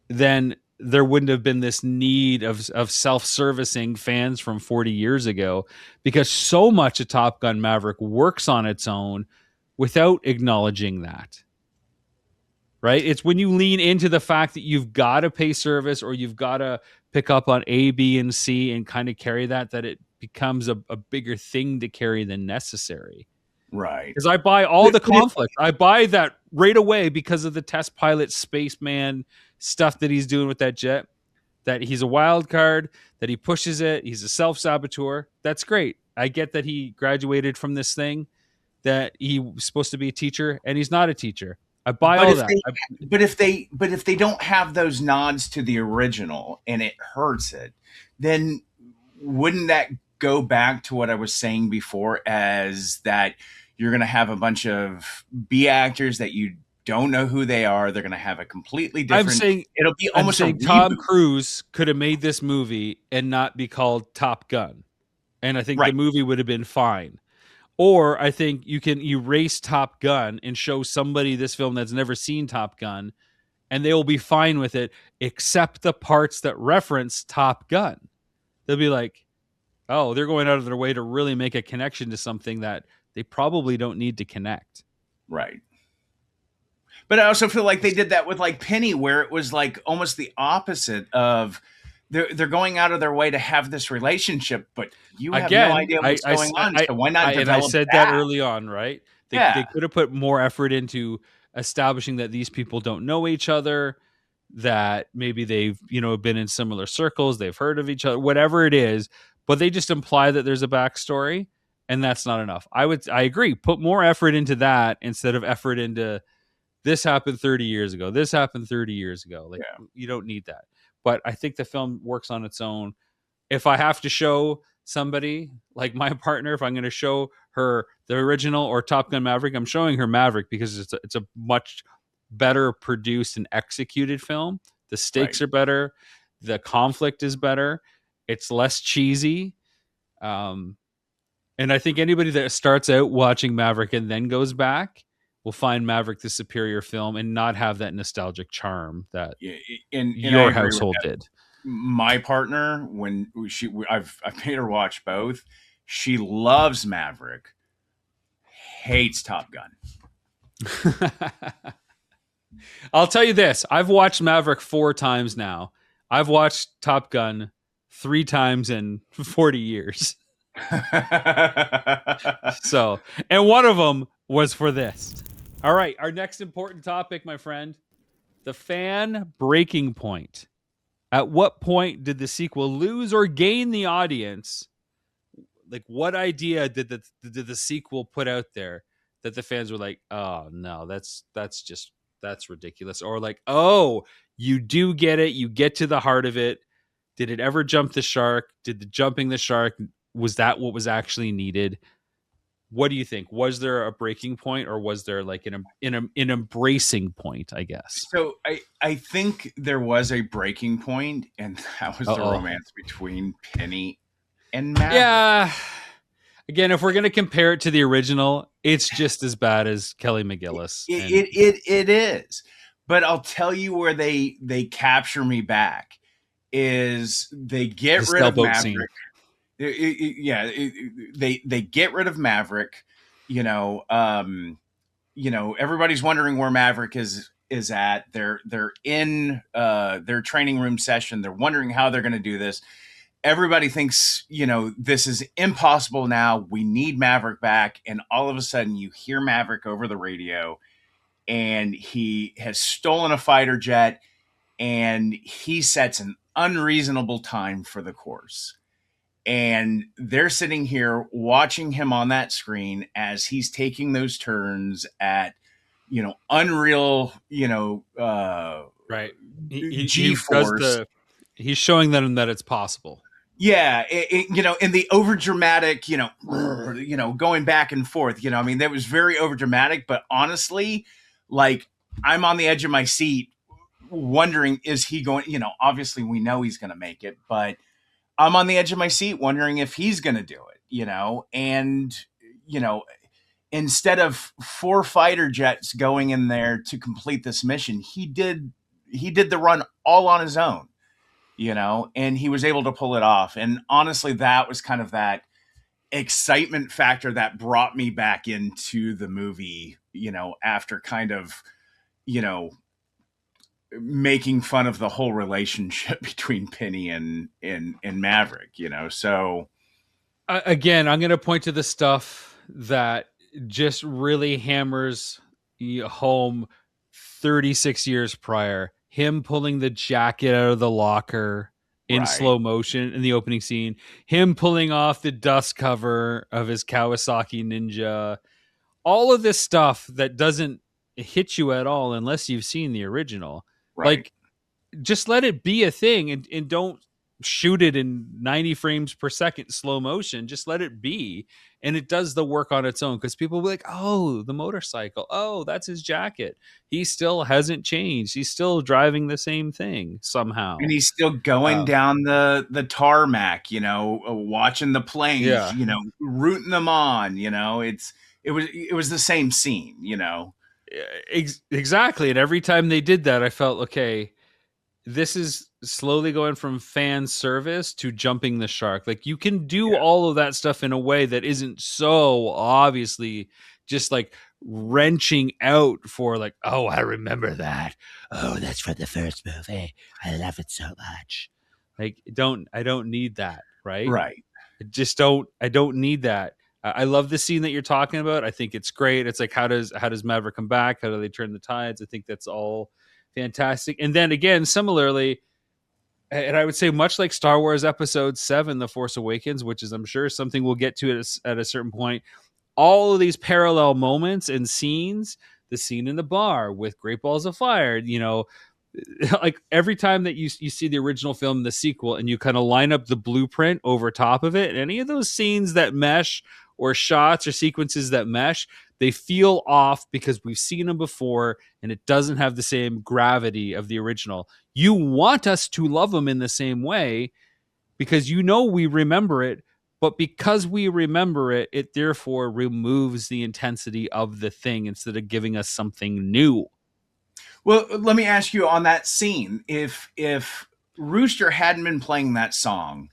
then there wouldn't have been this need of self-servicing fans from 40 years ago, because so much of Top Gun Maverick works on its own without acknowledging that. Right? It's when you lean into the fact that you've got to pay service or you've got to pick up on A, B, and C and kind of carry that it becomes a bigger thing to carry than necessary. Right. Because I buy all But, the but it, conflict. I buy that right away because of the test pilot spaceman stuff that he's doing with that jet. that he's a wild card, that he pushes it, he's a self-saboteur. That's great. I get that he graduated from this thing, that he was supposed to be a teacher and he's not a teacher. I buy But all if that. they but if they don't have those nods to the original and it hurts it, then wouldn't that go back to what I was saying before, as that you're going to have a bunch of B actors that you don't know who they are. They're going to have a completely I'm different. saying It'll be I'm almost a saying Tom reboot, Cruise could have made this movie and not be called Top Gun. And I think the right? movie would have been fine. Or I think you can erase Top Gun and show somebody this film that's never seen Top Gun, and they will be fine with it, except the parts that reference Top Gun. They'll be like, oh, they're going out of their way to really make a connection to something that they probably don't need to connect. Right. But I also feel like they did that with like Penny, where it was like almost the opposite of they're going out of their way to have this relationship, but you have no Again, idea what's going on. So why not and I develop said that that? early on, right? They Yeah. could have put more effort into establishing that these people don't know each other, that maybe they've been in similar circles, they've heard of each other, whatever it is, but they just imply that there's a backstory, and that's not enough. I agree. Put more effort into that instead of effort into this happened 30 years ago. This happened 30 years ago. Like, Yeah. you don't need that. But I think the film works on its own. If I have to show somebody like my partner, if I'm going to show her the original or Top Gun Maverick, I'm showing her Maverick because it's a much better produced and executed film. The Right. stakes are better. The conflict is better. It's less cheesy. Um, and I think anybody that starts out watching Maverick and then goes back will find Maverick the superior film and not have that nostalgic charm that Yeah, and I your agree with household that. did. My partner, when I've made her watch both. She loves Maverick, hates Top Gun. I'll tell you this. I've watched Maverick 4 times now. I've watched Top Gun 3 times in 40 years. So, and one of them was for this. All right, our next important topic, my friend, the fan breaking point. At what point did the sequel lose or gain the audience? Like, what idea did the sequel put out there that the fans were like, "Oh no, that's ridiculous," or like, "Oh, you do get it, you get to the heart of it. Did it ever jump the shark? Did the jumping the shark, was that what was actually needed?" What do you think? Was there a breaking point, or was there like an embracing point? I guess. So I think there was a breaking point, and that was Uh the oh. romance between Penny and Maverick. Yeah. Again, if we're gonna compare it to the original, it's just as bad as Kelly McGillis. And It is, but I'll tell you where they capture me back is they the get rid of sailboat scene. Maverick. They get rid of Maverick. You know, everybody's wondering where Maverick is at. They're in their training room session. They're wondering how they're going to do this. Everybody thinks, this is impossible now. We need Maverick back. And all of a sudden you hear Maverick over the radio, and he has stolen a fighter jet, and he sets an unreasonable time for the course. And they're sitting here watching him on that screen as he's taking those turns at, unreal, Right. G He does force. he's showing them that it's possible. Yeah, in the over dramatic, going back and forth. I mean, that was very over dramatic. But honestly, like, I'm on the edge of my seat, wondering, is he going? Obviously we know he's going to make it, but I'm on the edge of my seat, wondering if he's going to do it. And you know, instead of 4 fighter jets going in there to complete this mission, he did the run all on his own, and he was able to pull it off. And honestly, that was kind of that excitement factor that brought me back into the movie, after kind of, you know, making fun of the whole relationship between Penny and Maverick, So Again, I'm going to point to the stuff that just really hammers home 36 years prior. Him pulling the jacket out of the locker, in Right. slow motion in the opening scene, him pulling off the dust cover of his Kawasaki Ninja, all of this stuff that doesn't hit you at all unless you've seen the original. Right. Like, just let it be a thing, and don't shoot it in 90 frames per second slow motion. Just let it be. And it does the work on its own, because people will be like, oh, the motorcycle. Oh, that's his jacket. He still hasn't changed. He's still driving the same thing And somehow. he's still going Uh, down the tarmac, watching the planes, yeah. rooting them on. It was the same scene. Exactly. And every time they did that, I felt, okay, this is slowly going from fan service to jumping the shark. Like, you can do Yeah. all of that stuff in a way that isn't so obviously just like wrenching out for, like, oh, I remember that. Oh, that's from the first movie. I love it so much. Like, I don't need that, right? Right. I don't need that. I love the scene that you're talking about. I think it's great. It's like, how does Maverick come back? How do they turn the tides? I think that's all fantastic. And then again, similarly, and I would say much like Star Wars Episode 7, The Force Awakens, which is, I'm sure, something we'll get to at a certain point, all of these parallel moments and scenes, the scene in the bar with Great Balls of Fire, like every time that you see the original film, the sequel, and you kind of line up the blueprint over top of it, and any of those scenes that mesh, or shots or sequences that mesh, they feel off because we've seen them before, and it doesn't have the same gravity of the original. You want us to love them in the same way because we remember it, but because we remember it, it therefore removes the intensity of the thing instead of giving us something new. Well, let me ask you on that scene, if Rooster hadn't been playing that song,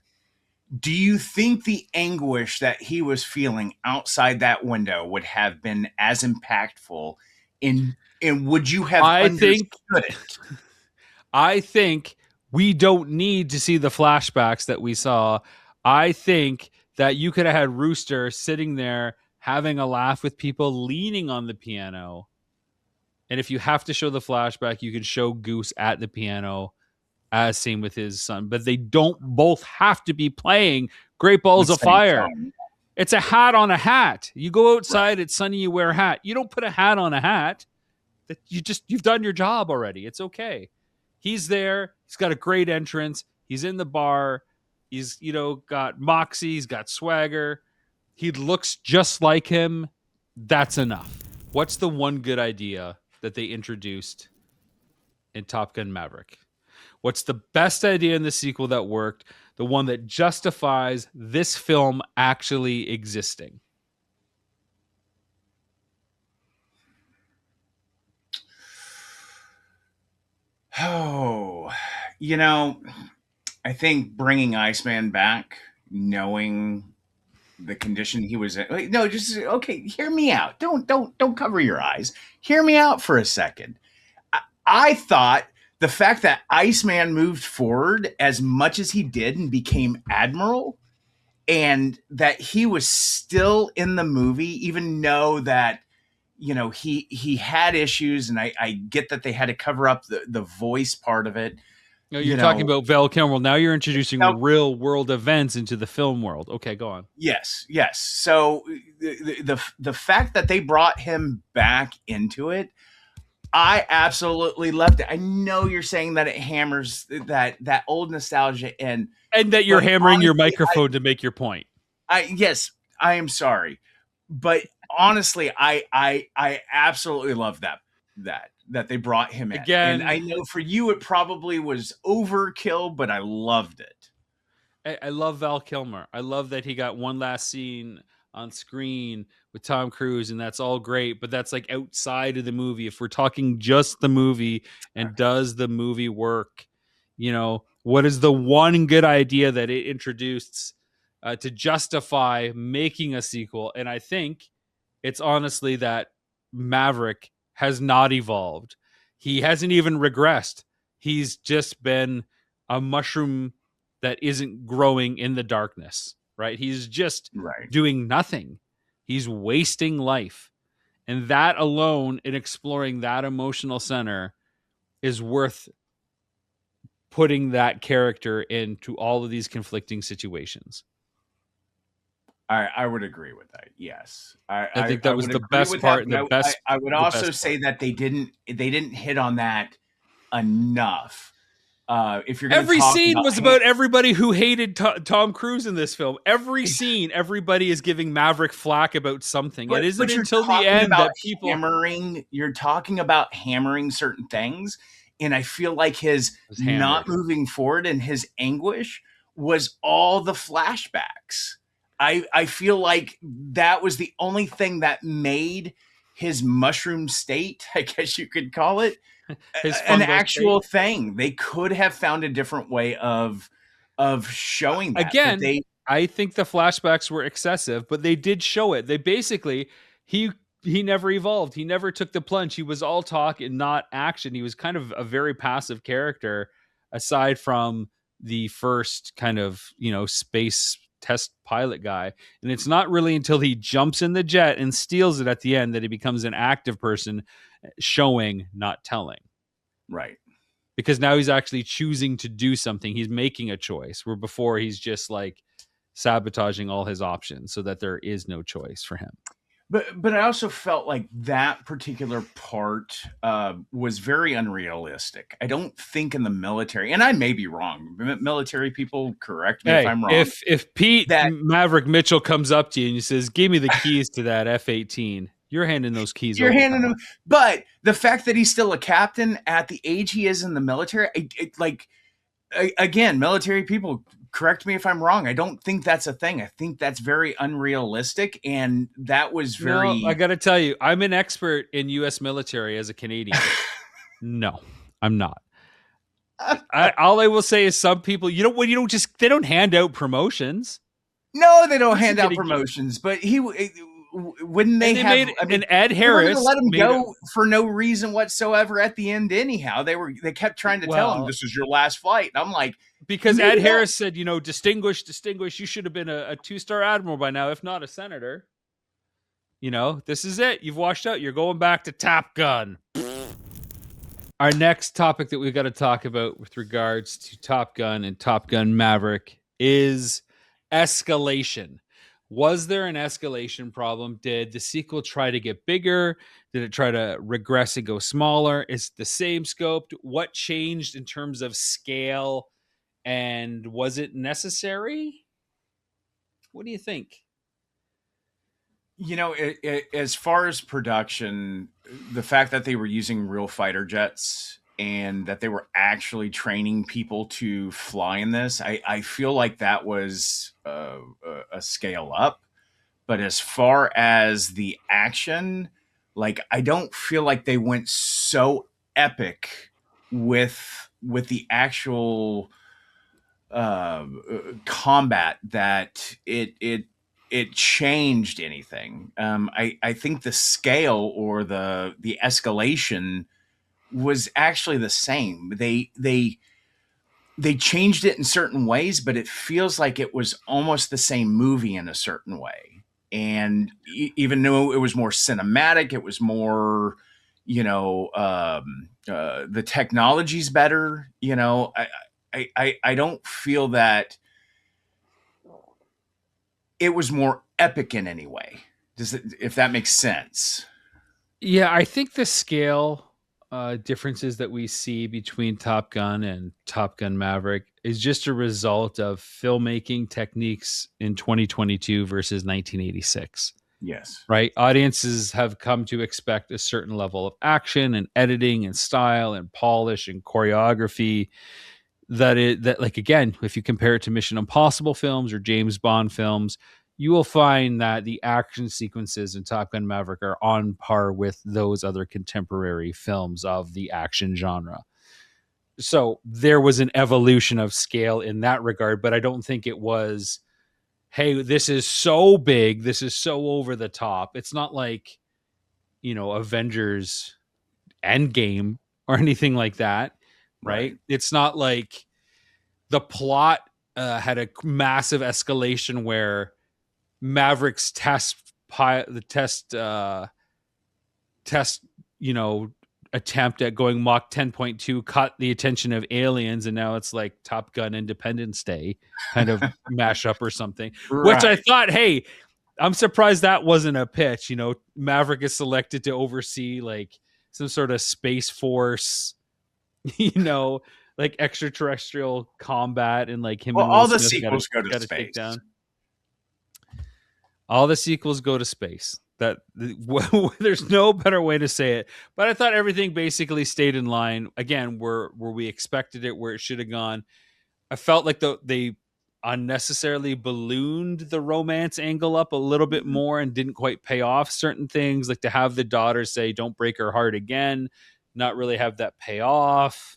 do you think the anguish that he was feeling outside that window would have been as impactful, and would you have I understood think it? I think we don't need to see the flashbacks that we saw. I think that you could have had Rooster sitting there having a laugh with people, leaning on the piano. And if you have to show the flashback, you can show Goose at the piano, as seen with his son. But they don't both have to be playing Great The Balls of same Fire. song. It's a hat on a hat. You go Right. outside, it's sunny, you wear a hat. You don't put a hat on a hat. That you've done your job already. It's okay. He's there. He's got a great entrance. He's in the bar. He's, got moxie. He's got swagger. He looks just like him. That's enough. What's the one good idea that they introduced in Top Gun Maverick? What's the best idea in the sequel that worked? The one that justifies this film actually existing? Oh, you know, I think bringing Iceman back, knowing the condition he was in. No, just okay. Hear me out. Don't cover your eyes. Hear me out for a second. I thought the fact that Iceman moved forward as much as he did and became Admiral, and that he was still in the movie, even though that he had issues, and I get that they had to cover up the voice part of it. No, you're You talking know, about Val Kilmer. Now you're introducing now real world events into the film world. Okay, go on. yes, yes. So the fact that they brought him back into it, I absolutely loved it. I know you're saying that it hammers that old nostalgia in, And that you're but hammering your honestly, microphone to make your point. I yes, I am sorry, but honestly, I absolutely love that they brought him in, and I Again, know for you it probably was overkill, but I loved it. I love Val Kilmer. I love that he got one last scene on screen with Tom Cruise, and that's all great. But that's like outside of the movie. If we're talking just the movie, and does the movie work? What is the one good idea that it introduced to justify making a sequel? And I think it's honestly that Maverick has not evolved. He hasn't even regressed. He's just been a mushroom that isn't growing in the darkness, right? He's just Right. doing nothing. He's wasting life. And that alone, in exploring that emotional center, is worth putting that character into all of these conflicting situations. I would agree with that. Yes, I think I that was would the agree best with that, part, but I would the also best say part. that they didn't hit on that enough. If you're going to Every talk scene about was about everybody who hated Tom Cruise in this film. Every scene, everybody is giving Maverick flack about something. It isn't but you're until the talking end about that people hammering. You're talking about hammering certain things, and I feel like his was not hammered. moving forward and his anguish was all the flashbacks. I feel like that was the only thing that made his mushroom state, I guess you could call it, His an fungal state. actual thing. They could have found a different way of showing that, but Again, they I think the flashbacks were excessive, but they did show it. They basically he he never evolved. He never took the plunge. He was all talk and not action. He was kind of a very passive character aside from the first kind of, space test pilot guy. And it's not really until he jumps in the jet and steals it at the end that he becomes an active person, showing, not telling, right. because now he's actually choosing to do something. He's making a choice, where before he's just like sabotaging all his options so that there is no choice for him. But I also felt like that particular part was very unrealistic. I don't think in the military, and I may be wrong. Military people, correct me if Hey, I'm wrong. if Pete That Maverick Mitchell comes up to you and he says, "Give me the keys to that F-18," you're handing those keys you're over, handing pal. him, but the fact that he's still a captain at the age he is in the military, like again, military people, correct me if I'm wrong. I don't think that's a thing. I think that's very unrealistic, and that was No, I very. got to tell you, I'm an expert in U.S. military as a Canadian. No, I'm not. All I will say is some people, you don't just they don't hand out promotions. No, they don't This hand is out gonna get, promotions, but wouldn't and they they have? made I and mean, Ed they were going to Harris let him made a, go for no reason whatsoever at the end. Anyhow, they kept trying to tell him well, this is your last flight. And I'm like, because Ed maybe not. Harris said, distinguish. You should have been a 2-star admiral by now, if not a senator. This is it. You've washed out. You're going back to Top Gun. Our next topic that we've got to talk about with regards to Top Gun and Top Gun Maverick is escalation. Was there an escalation problem? Did the sequel try to get bigger? Did it try to regress and go smaller? Is it the same scope? What changed in terms of scale? And was it necessary? What do you think? As far as production, the fact that they were using real fighter jets and that they were actually training people to fly in this, I feel like that was a scale up. But as far as the action, like I don't feel like they went so epic with the actual combat that it changed anything. I think the scale or the escalation was actually the same. They changed it in certain ways, but it feels like it was almost the same movie in a certain way. And even though it was more cinematic, it was more, the technology's better. I don't feel that it was more epic in any way. If that makes sense? Yeah, I think the scale differences that we see between Top Gun and Top Gun Maverick is just a result of filmmaking techniques in 2022 versus 1986. Yes. Right? Audiences have come to expect a certain level of action and editing and style and polish and choreography that like, again, if you compare it to Mission Impossible films or James Bond films, you will find that the action sequences in Top Gun Maverick are on par with those other contemporary films of the action genre. So there was an evolution of scale in that regard, but I don't think it was, hey, this is so big, this is so over the top. It's not like, Avengers Endgame or anything like that, right? Right. It's not like the plot had a massive escalation where Maverick's test, you know, attempt at going Mach 10.2 caught the attention of aliens, and now it's like Top Gun Independence Day kind of mashup or something. Which I Right. thought, hey, I'm surprised that wasn't a pitch. Maverick is selected to oversee like some sort of space force, you know, like extraterrestrial combat, and like him Well, and Will all the Smith sequels go to got to take space. down. All the sequels go to space. That there's no better way to say it. But I thought everything basically stayed in line. Again, where we expected it, where it should have gone. I felt like they unnecessarily ballooned the romance angle up a little bit Mhm. more and didn't quite pay off certain things, like to have the daughter say, "Don't break her heart again," not really have that pay off.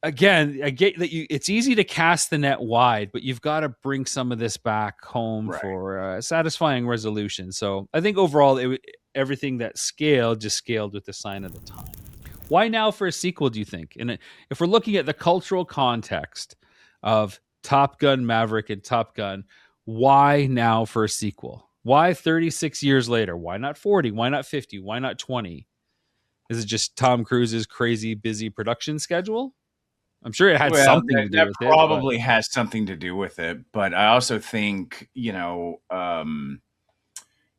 Again, I get that it's easy to cast the net wide, but you've got to bring some of this back home Right. for a satisfying resolution. So I think overall, everything that scaled just scaled with the sign of the time. Why now for a sequel, do you think? And if we're looking at the cultural context of Top Gun Maverick and Top Gun, why now for a sequel? Why 36 years later? Why not 40? Why not 50? Why not 20? Is it just Tom Cruise's crazy busy production schedule? I'm sure it had Well, something to do that with it, but probably has something to do with it, but I also think,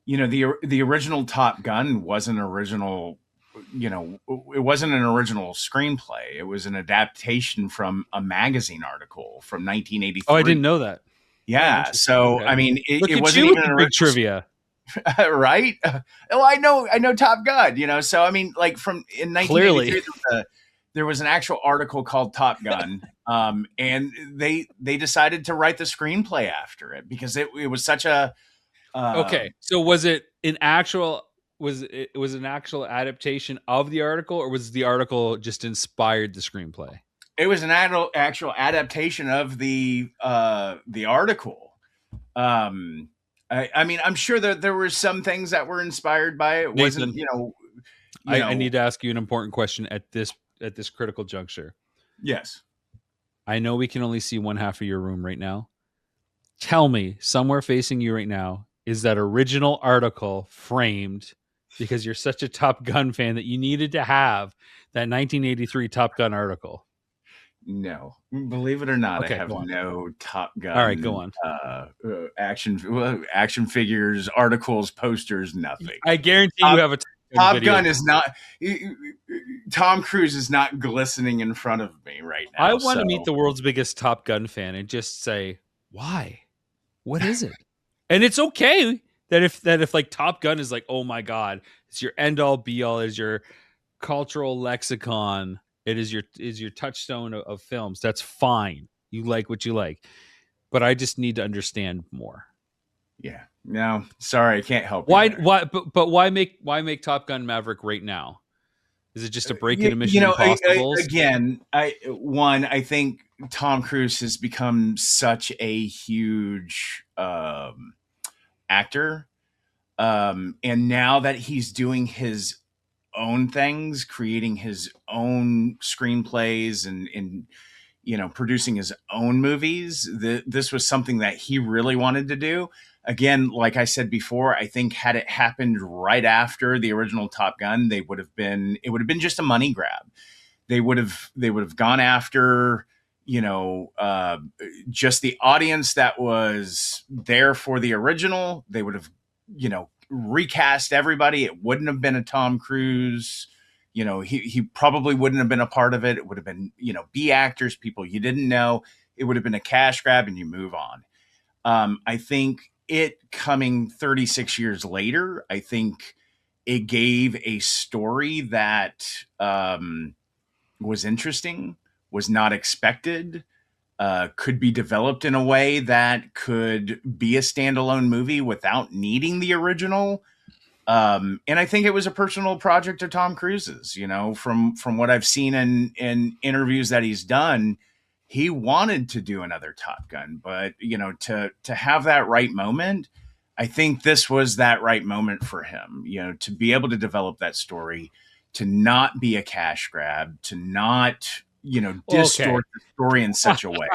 the original Top Gun wasn't original. It wasn't an original screenplay. It was an adaptation from a magazine article from oh, I didn't 1983. know that. Oh, Yeah, interesting. so Okay. I mean, it Look at wasn't you with even the an big original, trivia. right? Well, I know Top Gun. So I mean, like from in Clearly. 1983, there was an actual article called Top Gun, and they decided to write the screenplay after it because it was such a uh, Okay. So was an actual adaptation of the article, or was the article just inspired the screenplay? it was an actual adaptation of the article. Um, I mean, I'm sure that there were some things that were inspired by it. It wasn't, Nathan, you I know, need to ask you an important question at this critical juncture. yes. I know we can only see one half of your room right now. Tell me, somewhere facing you right now, is that original article framed because you're such a Top Gun fan that you needed to have that 1983 Top Gun article? No, believe it or not, I Okay, have go on. no Top All right, go Gun on. action figures, articles, posters, nothing. I guarantee you Top, have a Top Gun Top video. Gun is not. Tom Cruise is not glistening in front of me right I now. want So to meet the world's biggest Top Gun fan and just say, why? What is it? And it's okay that if like Top Gun is like, oh my god, it's your end all be all, is your cultural lexicon, it is your touchstone of films. That's fine. You like what you like, but I just need to understand more. yeah, no, sorry, I can't help you Why? there. Why? But why make Top Gun Maverick right now? Is it just a break into Mission Impossibles? Again, I think Tom Cruise has become such a huge actor, and now that he's doing his own things, creating his own screenplays and producing his own movies. This was something that he really wanted to do. Again, like I said before, I think had it happened right after the original Top Gun, it would have been just a money grab. They would have gone after you know uh, just the audience that was there for the original. They would have recast everybody. It wouldn't have been a Tom Cruise. He probably wouldn't have been a part of it. It would have been, B actors, people you didn't know. It would have been a cash grab and you move on. I think it coming 36 years later, I think it gave a story that was interesting, was not expected, could be developed in a way that could be a standalone movie without needing the original. And I think it was a personal project of Tom Cruise's. From what I've seen in interviews that he's done, he wanted to do another Top Gun, but to have that right moment, I think this was that right moment for him. To be able to develop that story, to not be a cash grab, to not Okay. distort the story in such a way.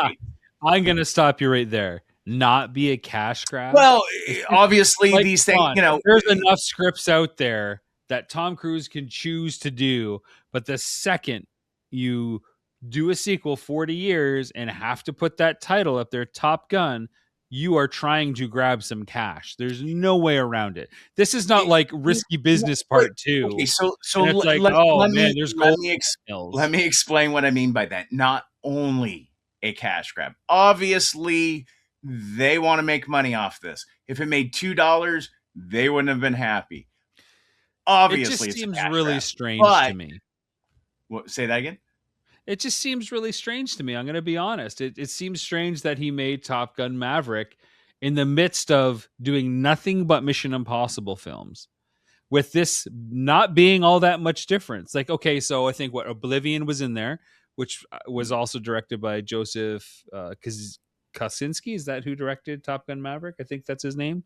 I'm gonna stop you right there. Not be a cash grab. Well, It's just obviously like, these come things, on. There's enough scripts out there that Tom Cruise can choose to do. But the second you do a sequel 40 years and have to put that title up there, Top Gun, you are trying to grab some cash. There's no way around it. This is not It, like Risky Business wait, Part okay, 2. so And it's like, let, oh let man, me there's let gold me let mills. me explain what I mean by that. Not only a cash grab. Obviously, they want to make money off this. If it made $2, they wouldn't have been happy. It Obviously, just it's a seems cash really grab. strange to But me. say that again. It just seems really strange to me. I'm going to be honest. It seems strange that he made Top Gun Maverick in the midst of doing nothing but Mission Impossible films, with this not being all that much difference. Like, okay, so I think what Oblivion was in there, which was also directed by Joseph Kosinski. Is that who directed Top Gun Maverick? I think that's his name.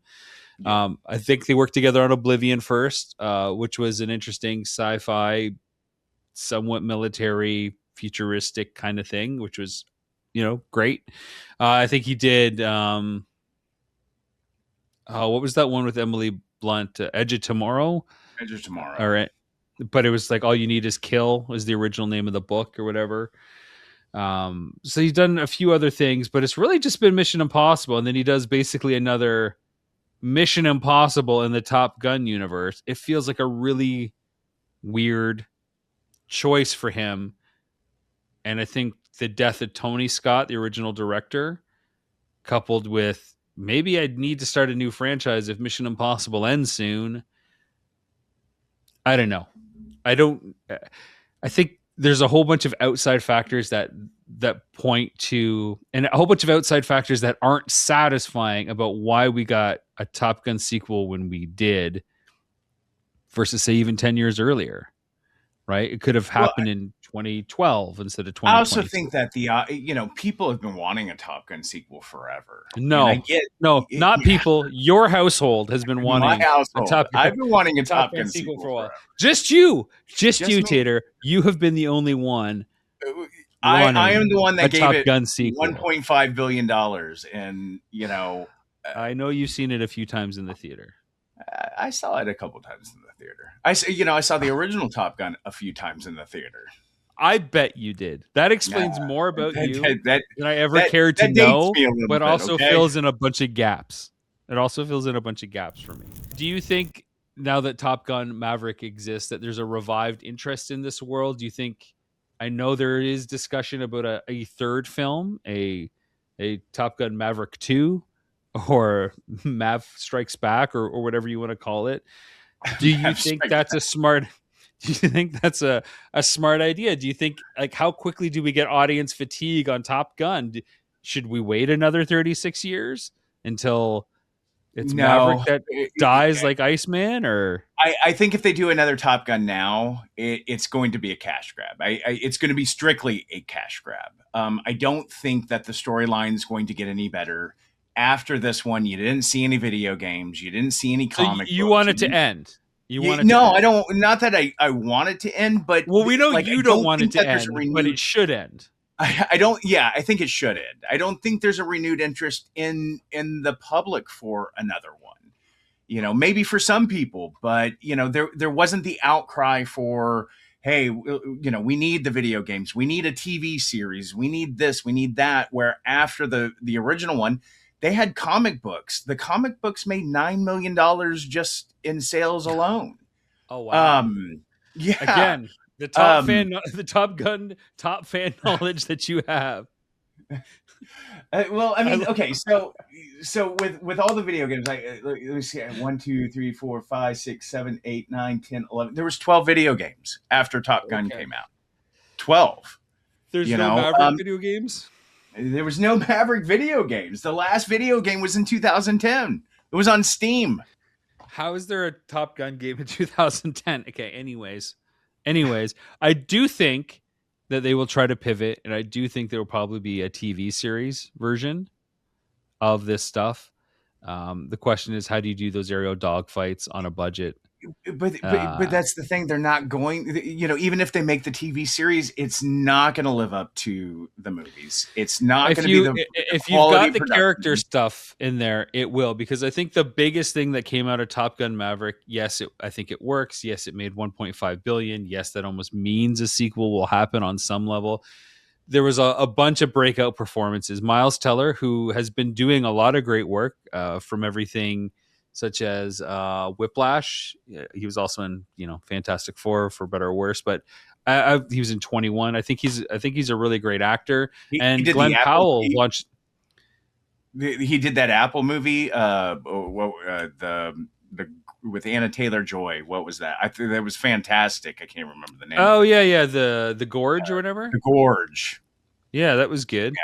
Yeah. I think they worked together on Oblivion first, which was an interesting sci-fi, somewhat military, futuristic kind of thing, which was, great. I think he did. What was that one with Emily Blunt? Edge of Tomorrow, Edge of Tomorrow. or but it was like All You Need Is Kill was the original name of the book or whatever. So he's done a few other things, but it's really just been Mission Impossible, and then he does basically another Mission Impossible in the Top Gun universe. It feels like a really weird choice for him. And I think the death of Tony Scott, the original director, coupled with maybe I'd need to start a new franchise if Mission Impossible ends soon. I don't know. I don't. I think there's a whole bunch of outside factors that point to, and a whole bunch of outside factors that aren't satisfying about why we got a Top Gun sequel when we did, versus say even 10 years earlier. Right? It could have Well, happened in 2012 instead of I also 2022. think that people have been wanting a Top Gun sequel forever, and I No, get no, not yeah, people. Your household has been my wanting a household. I've been wanting a a Top Top Gun Gun sequel for sequel a while. forever. Just Just you, me. Tater. You have been the only one I wanting am the one a that gave Top it Gun sequel. $1.5 billion, and I know you've seen it a few times in the theater. I saw it a couple times in the theater. I saw the original Top Gun a few times in the theater. I bet you did. That explains Nah, more about you that than I ever that cared to that dates know, me a little but bit. also Okay. fills in a bunch of gaps. It also fills in a bunch of gaps for me. Do you think now that Top Gun Maverick exists that there's a revived interest in this world? Do you think, I know there is discussion about a third film, a Top Gun Maverick 2 or Mav Strikes Back, or whatever you want to call it. Do you think that's a smart do you think that's a smart idea? Do you think, like, how quickly do we get audience fatigue on Top Gun? Should we wait another 36 years until it's Maverick No, that dies like Iceman? Or I think if they do another Top Gun now, it's going to be a cash grab. It's going to be strictly a cash grab. I don't think that the storyline is going to get any better after this one. You didn't see any video games. You didn't see any so comic you books. want it to end? You want it to No, end? I don't. Not that I want it to end, but Well, we know like I you don't don't want it think to that there's a end, but renewed. it should end. I don't. Yeah, I think it should end. I don't think there's a renewed interest in the public for another one. Maybe for some people, but there wasn't the outcry for, hey, we need the video games, we need a TV series, we need this, we need that. Where after the original one, they had comic books. The comic books made $9 million just in sales alone. Oh wow. Yeah. Again, Um, the Top Gun top fan knowledge that you have. well, I I mean, lo- okay, so with all the video games, let me see, 1, 2, 3, 4, 5, 6, 7, 8, 9, 10, 11. There was 12 video games after Top Gun okay. came out. 12. There's You no know, Maverick video games. there was no Maverick video games. The last video game was in 2010. It was on Steam. How is there a Top Gun game in 2010? Okay, anyways, I do think that they will try to pivot, and I do think there will probably be a TV series version of this stuff. The question is, how do you do those aerial dogfights on a budget? but that's the thing. They're not going. Even if they make the TV series, it's not going to live up to the movies. It's not going if to be you the if you've quality got the character production. stuff in there, it will, because I think the biggest thing that came out of Top Gun Maverick, yes, I think it works. Yes, it made 1.5 billion. Yes, that almost means a sequel will happen on some level. There was a bunch of breakout performances. Miles Teller, who has been doing a lot of great work from everything such as Whiplash. He was also in Fantastic Four, for better or worse, but he was in 21. I think he's a really great actor. He And did the Glenn Apple. Powell launched. He did that Apple movie. The with Anna Taylor Joy. What was that? I think that was fantastic. I can't remember the name of Oh it. yeah, yeah, the Gorge or whatever. The Gorge. Yeah, that was good.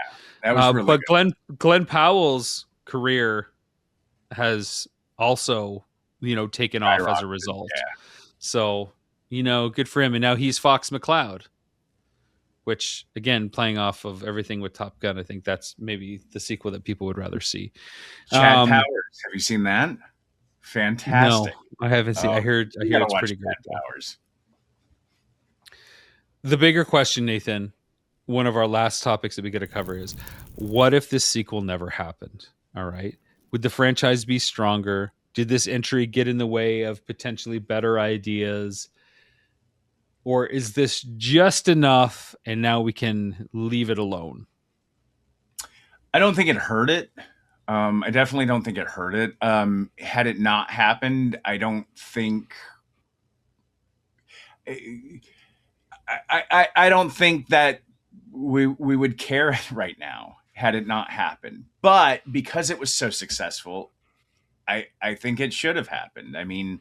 That was really But good. Glenn Powell's career has also taken off as a Skyrocketed. result. Yeah. So good for him. And now he's Fox McCloud, which again, playing off of everything with Top Gun, I think that's maybe the sequel that people would rather see. Chad Um, Powers. Have you seen that? no, Fantastic. I haven't seen. Oh, I hear you got to it's watch pretty great Chad though. Powers. The bigger question, Nathan, one of our last topics that we got to cover is, what if this sequel never happened? All right. Would the franchise be stronger? Did this entry get in the way of potentially better ideas? Or is this just enough and now we can leave it alone? I don't think it hurt it. I definitely don't think it hurt it. Had it not happened, I don't think. I don't think that we would care right now had it not happened. But because it was so successful, I think it should have happened. I mean,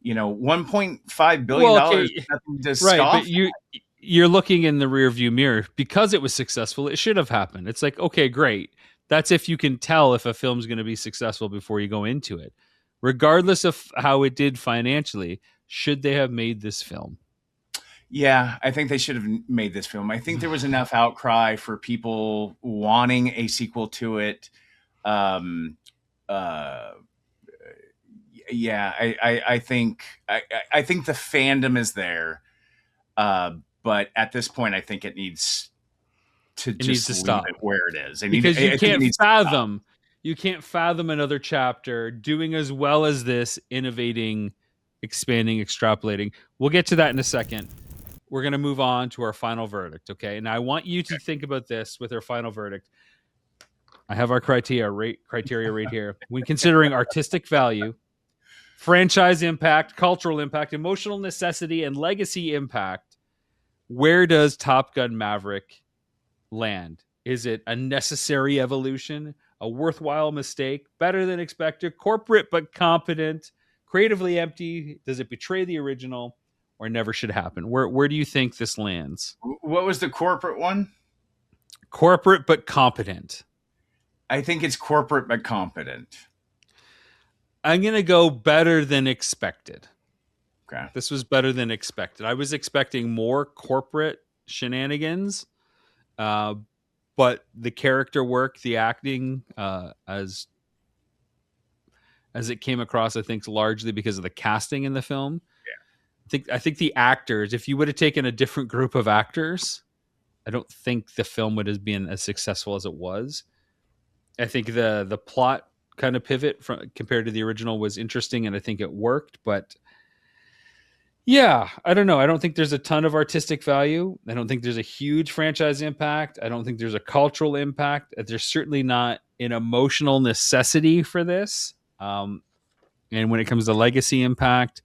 $1.5 billion Well, dollars okay, nothing to right, but scoff. you're looking in the rearview mirror. Because it was successful, it should have happened. It's like, okay, great. That's if you can tell if a film's going to be successful before you go into it. Regardless of how it did financially, should they have made this film? Yeah, I think they should have made this film. I think there was enough outcry for people wanting a sequel to it. Um, uh, yeah, I think the fandom is there, but at this point, I think it needs to It needs just to leave stop. it where it is. Because I think it needs to stop. you can't fathom another chapter doing as well as this, innovating, expanding, extrapolating. We'll get to that in a second. We're going to move on to our final verdict, okay? And I want you to think about this with our final verdict. I have our criteria right here. When considering artistic value, franchise impact, cultural impact, emotional necessity, and legacy impact, where does Top Gun Maverick land? Is it a necessary evolution, a worthwhile mistake, better than expected, corporate but competent, creatively empty? Does it betray the original, or never should happen? Where do you think this lands? What was the corporate one? Corporate but competent. I think it's corporate but competent. I'm going to go better than expected. Okay. This was better than expected. I was expecting more corporate shenanigans, uh, but the character work, the acting, as it came across, I think largely because of the casting in the film. I think the actors, if you would have taken a different group of actors, I don't think the film would have been as successful as it was. I think the plot kind of pivot from compared to the original was interesting, and I think it worked. But yeah, I don't know. I don't think there's a ton of artistic value. I don't think there's a huge franchise impact. I don't think there's a cultural impact. There's certainly not an emotional necessity for this. And when it comes to legacy impact,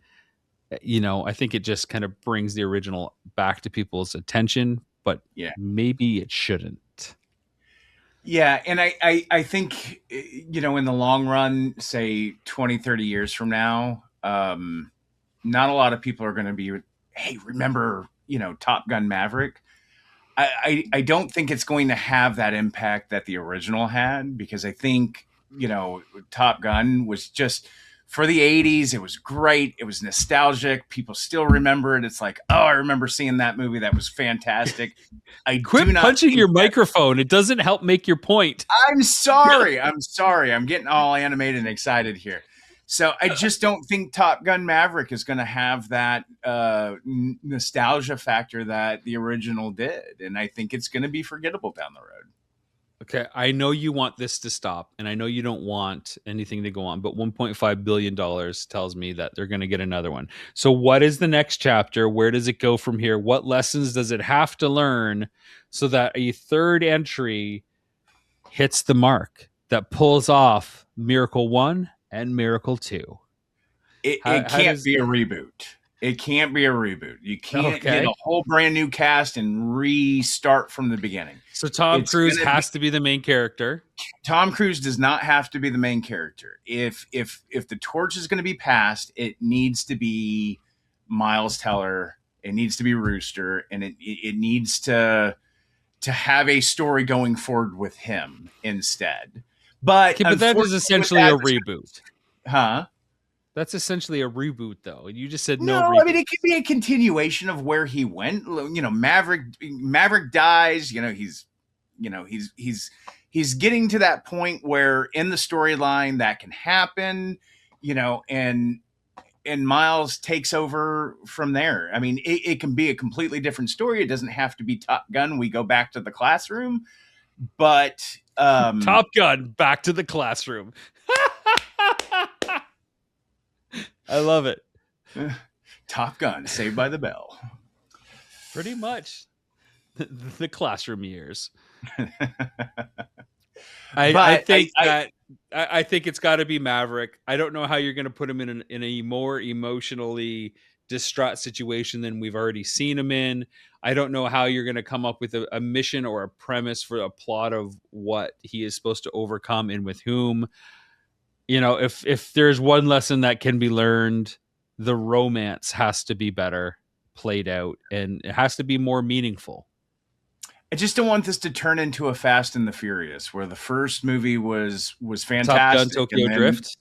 I think it just kind of brings the original back to people's attention, but Yeah. maybe it shouldn't. Yeah, and I think in the long run, say 20, 30 years from now, not a lot of people are going to be, hey, remember, Top Gun Maverick? I don't think it's going to have that impact that the original had, because I think, Top Gun was just for the 80s. It was great. It was nostalgic. People still remember it. It's like, oh, I remember seeing that movie. That was fantastic. I Quit do not punching think your that. microphone. It doesn't help make your point. I'm sorry. I'm sorry. I'm getting all animated and excited here. So I just don't think Top Gun Maverick is going to have that nostalgia factor that the original did, and I think it's going to be forgettable down the road. Okay, I know you want this to stop, and I know you don't want anything to go on, but $1.5 billion tells me that they're going to get another one. So, what is the next chapter? Where does it go from here? What lessons does it have to learn so that a third entry hits the mark that pulls off Miracle 1 and Miracle 2? It can't be a reboot. It can't be a reboot. You can't get a whole brand new cast and restart from the beginning. So Tom Cruise has to be the main character. Tom Cruise does not have to be the main character. If the torch is going to be passed, it needs to be Miles Teller. It needs to be Rooster, and it needs to have a story going forward with him instead. But that is essentially a reboot. Huh? That's essentially a reboot, though. You just said no. I mean, it could be a continuation of where he went. You know, Maverick dies. You know, he's getting to that point where in the storyline that can happen. You know, and Miles takes over from there. I mean, it can be a completely different story. It doesn't have to be Top Gun. We go back to the classroom, but Top Gun, back to the classroom. I love it. Top Gun, Saved by the Bell. Pretty much. The classroom years. I think it's got to be Maverick. I don't know how you're going to put him in a more emotionally distraught situation than we've already seen him in. I don't know how you're going to come up with a mission or a premise for a plot of what he is supposed to overcome and with whom. You know, if there's one lesson that can be learned, the romance has to be better played out, and it has to be more meaningful. I just don't want this to turn into a Fast and the Furious, where the first movie was fantastic. Top Gun, Tokyo Drift.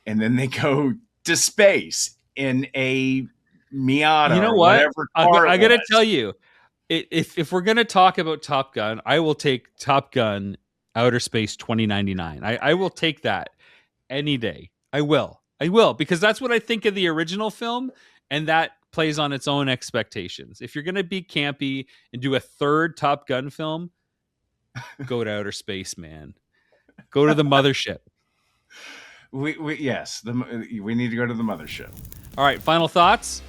And then they go to space in a Miata. You know what? I got to tell you, if we're going to talk about Top Gun, I will take Top Gun Outer Space 2099. I will take that any day. I will, because that's what I think of the original film, and that plays on its own expectations. If you're going to be campy and do a third Top Gun film, go to outer space, man. Go to the mothership. We need to go to the mothership. All right, final thoughts.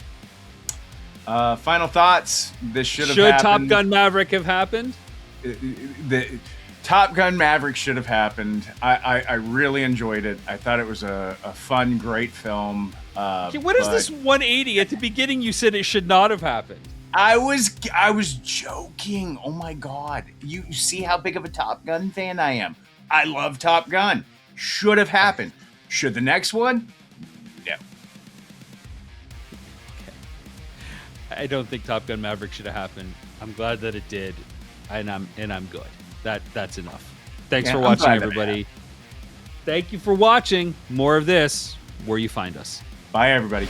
Final thoughts. This should happened. Top Gun Maverick have happened? The Top Gun Maverick should have happened. I really enjoyed it. I thought it was a fun, great film. What is this 180? At the beginning, you said it should not have happened. I was joking. Oh my God! You see how big of a Top Gun fan I am. I love Top Gun. Should have happened. Should the next one? No. I don't think Top Gun Maverick should have happened. I'm glad that it did, and I'm good. That's enough. Thanks for watching, everybody. Thank you for watching. More of this where you find us. Bye, everybody.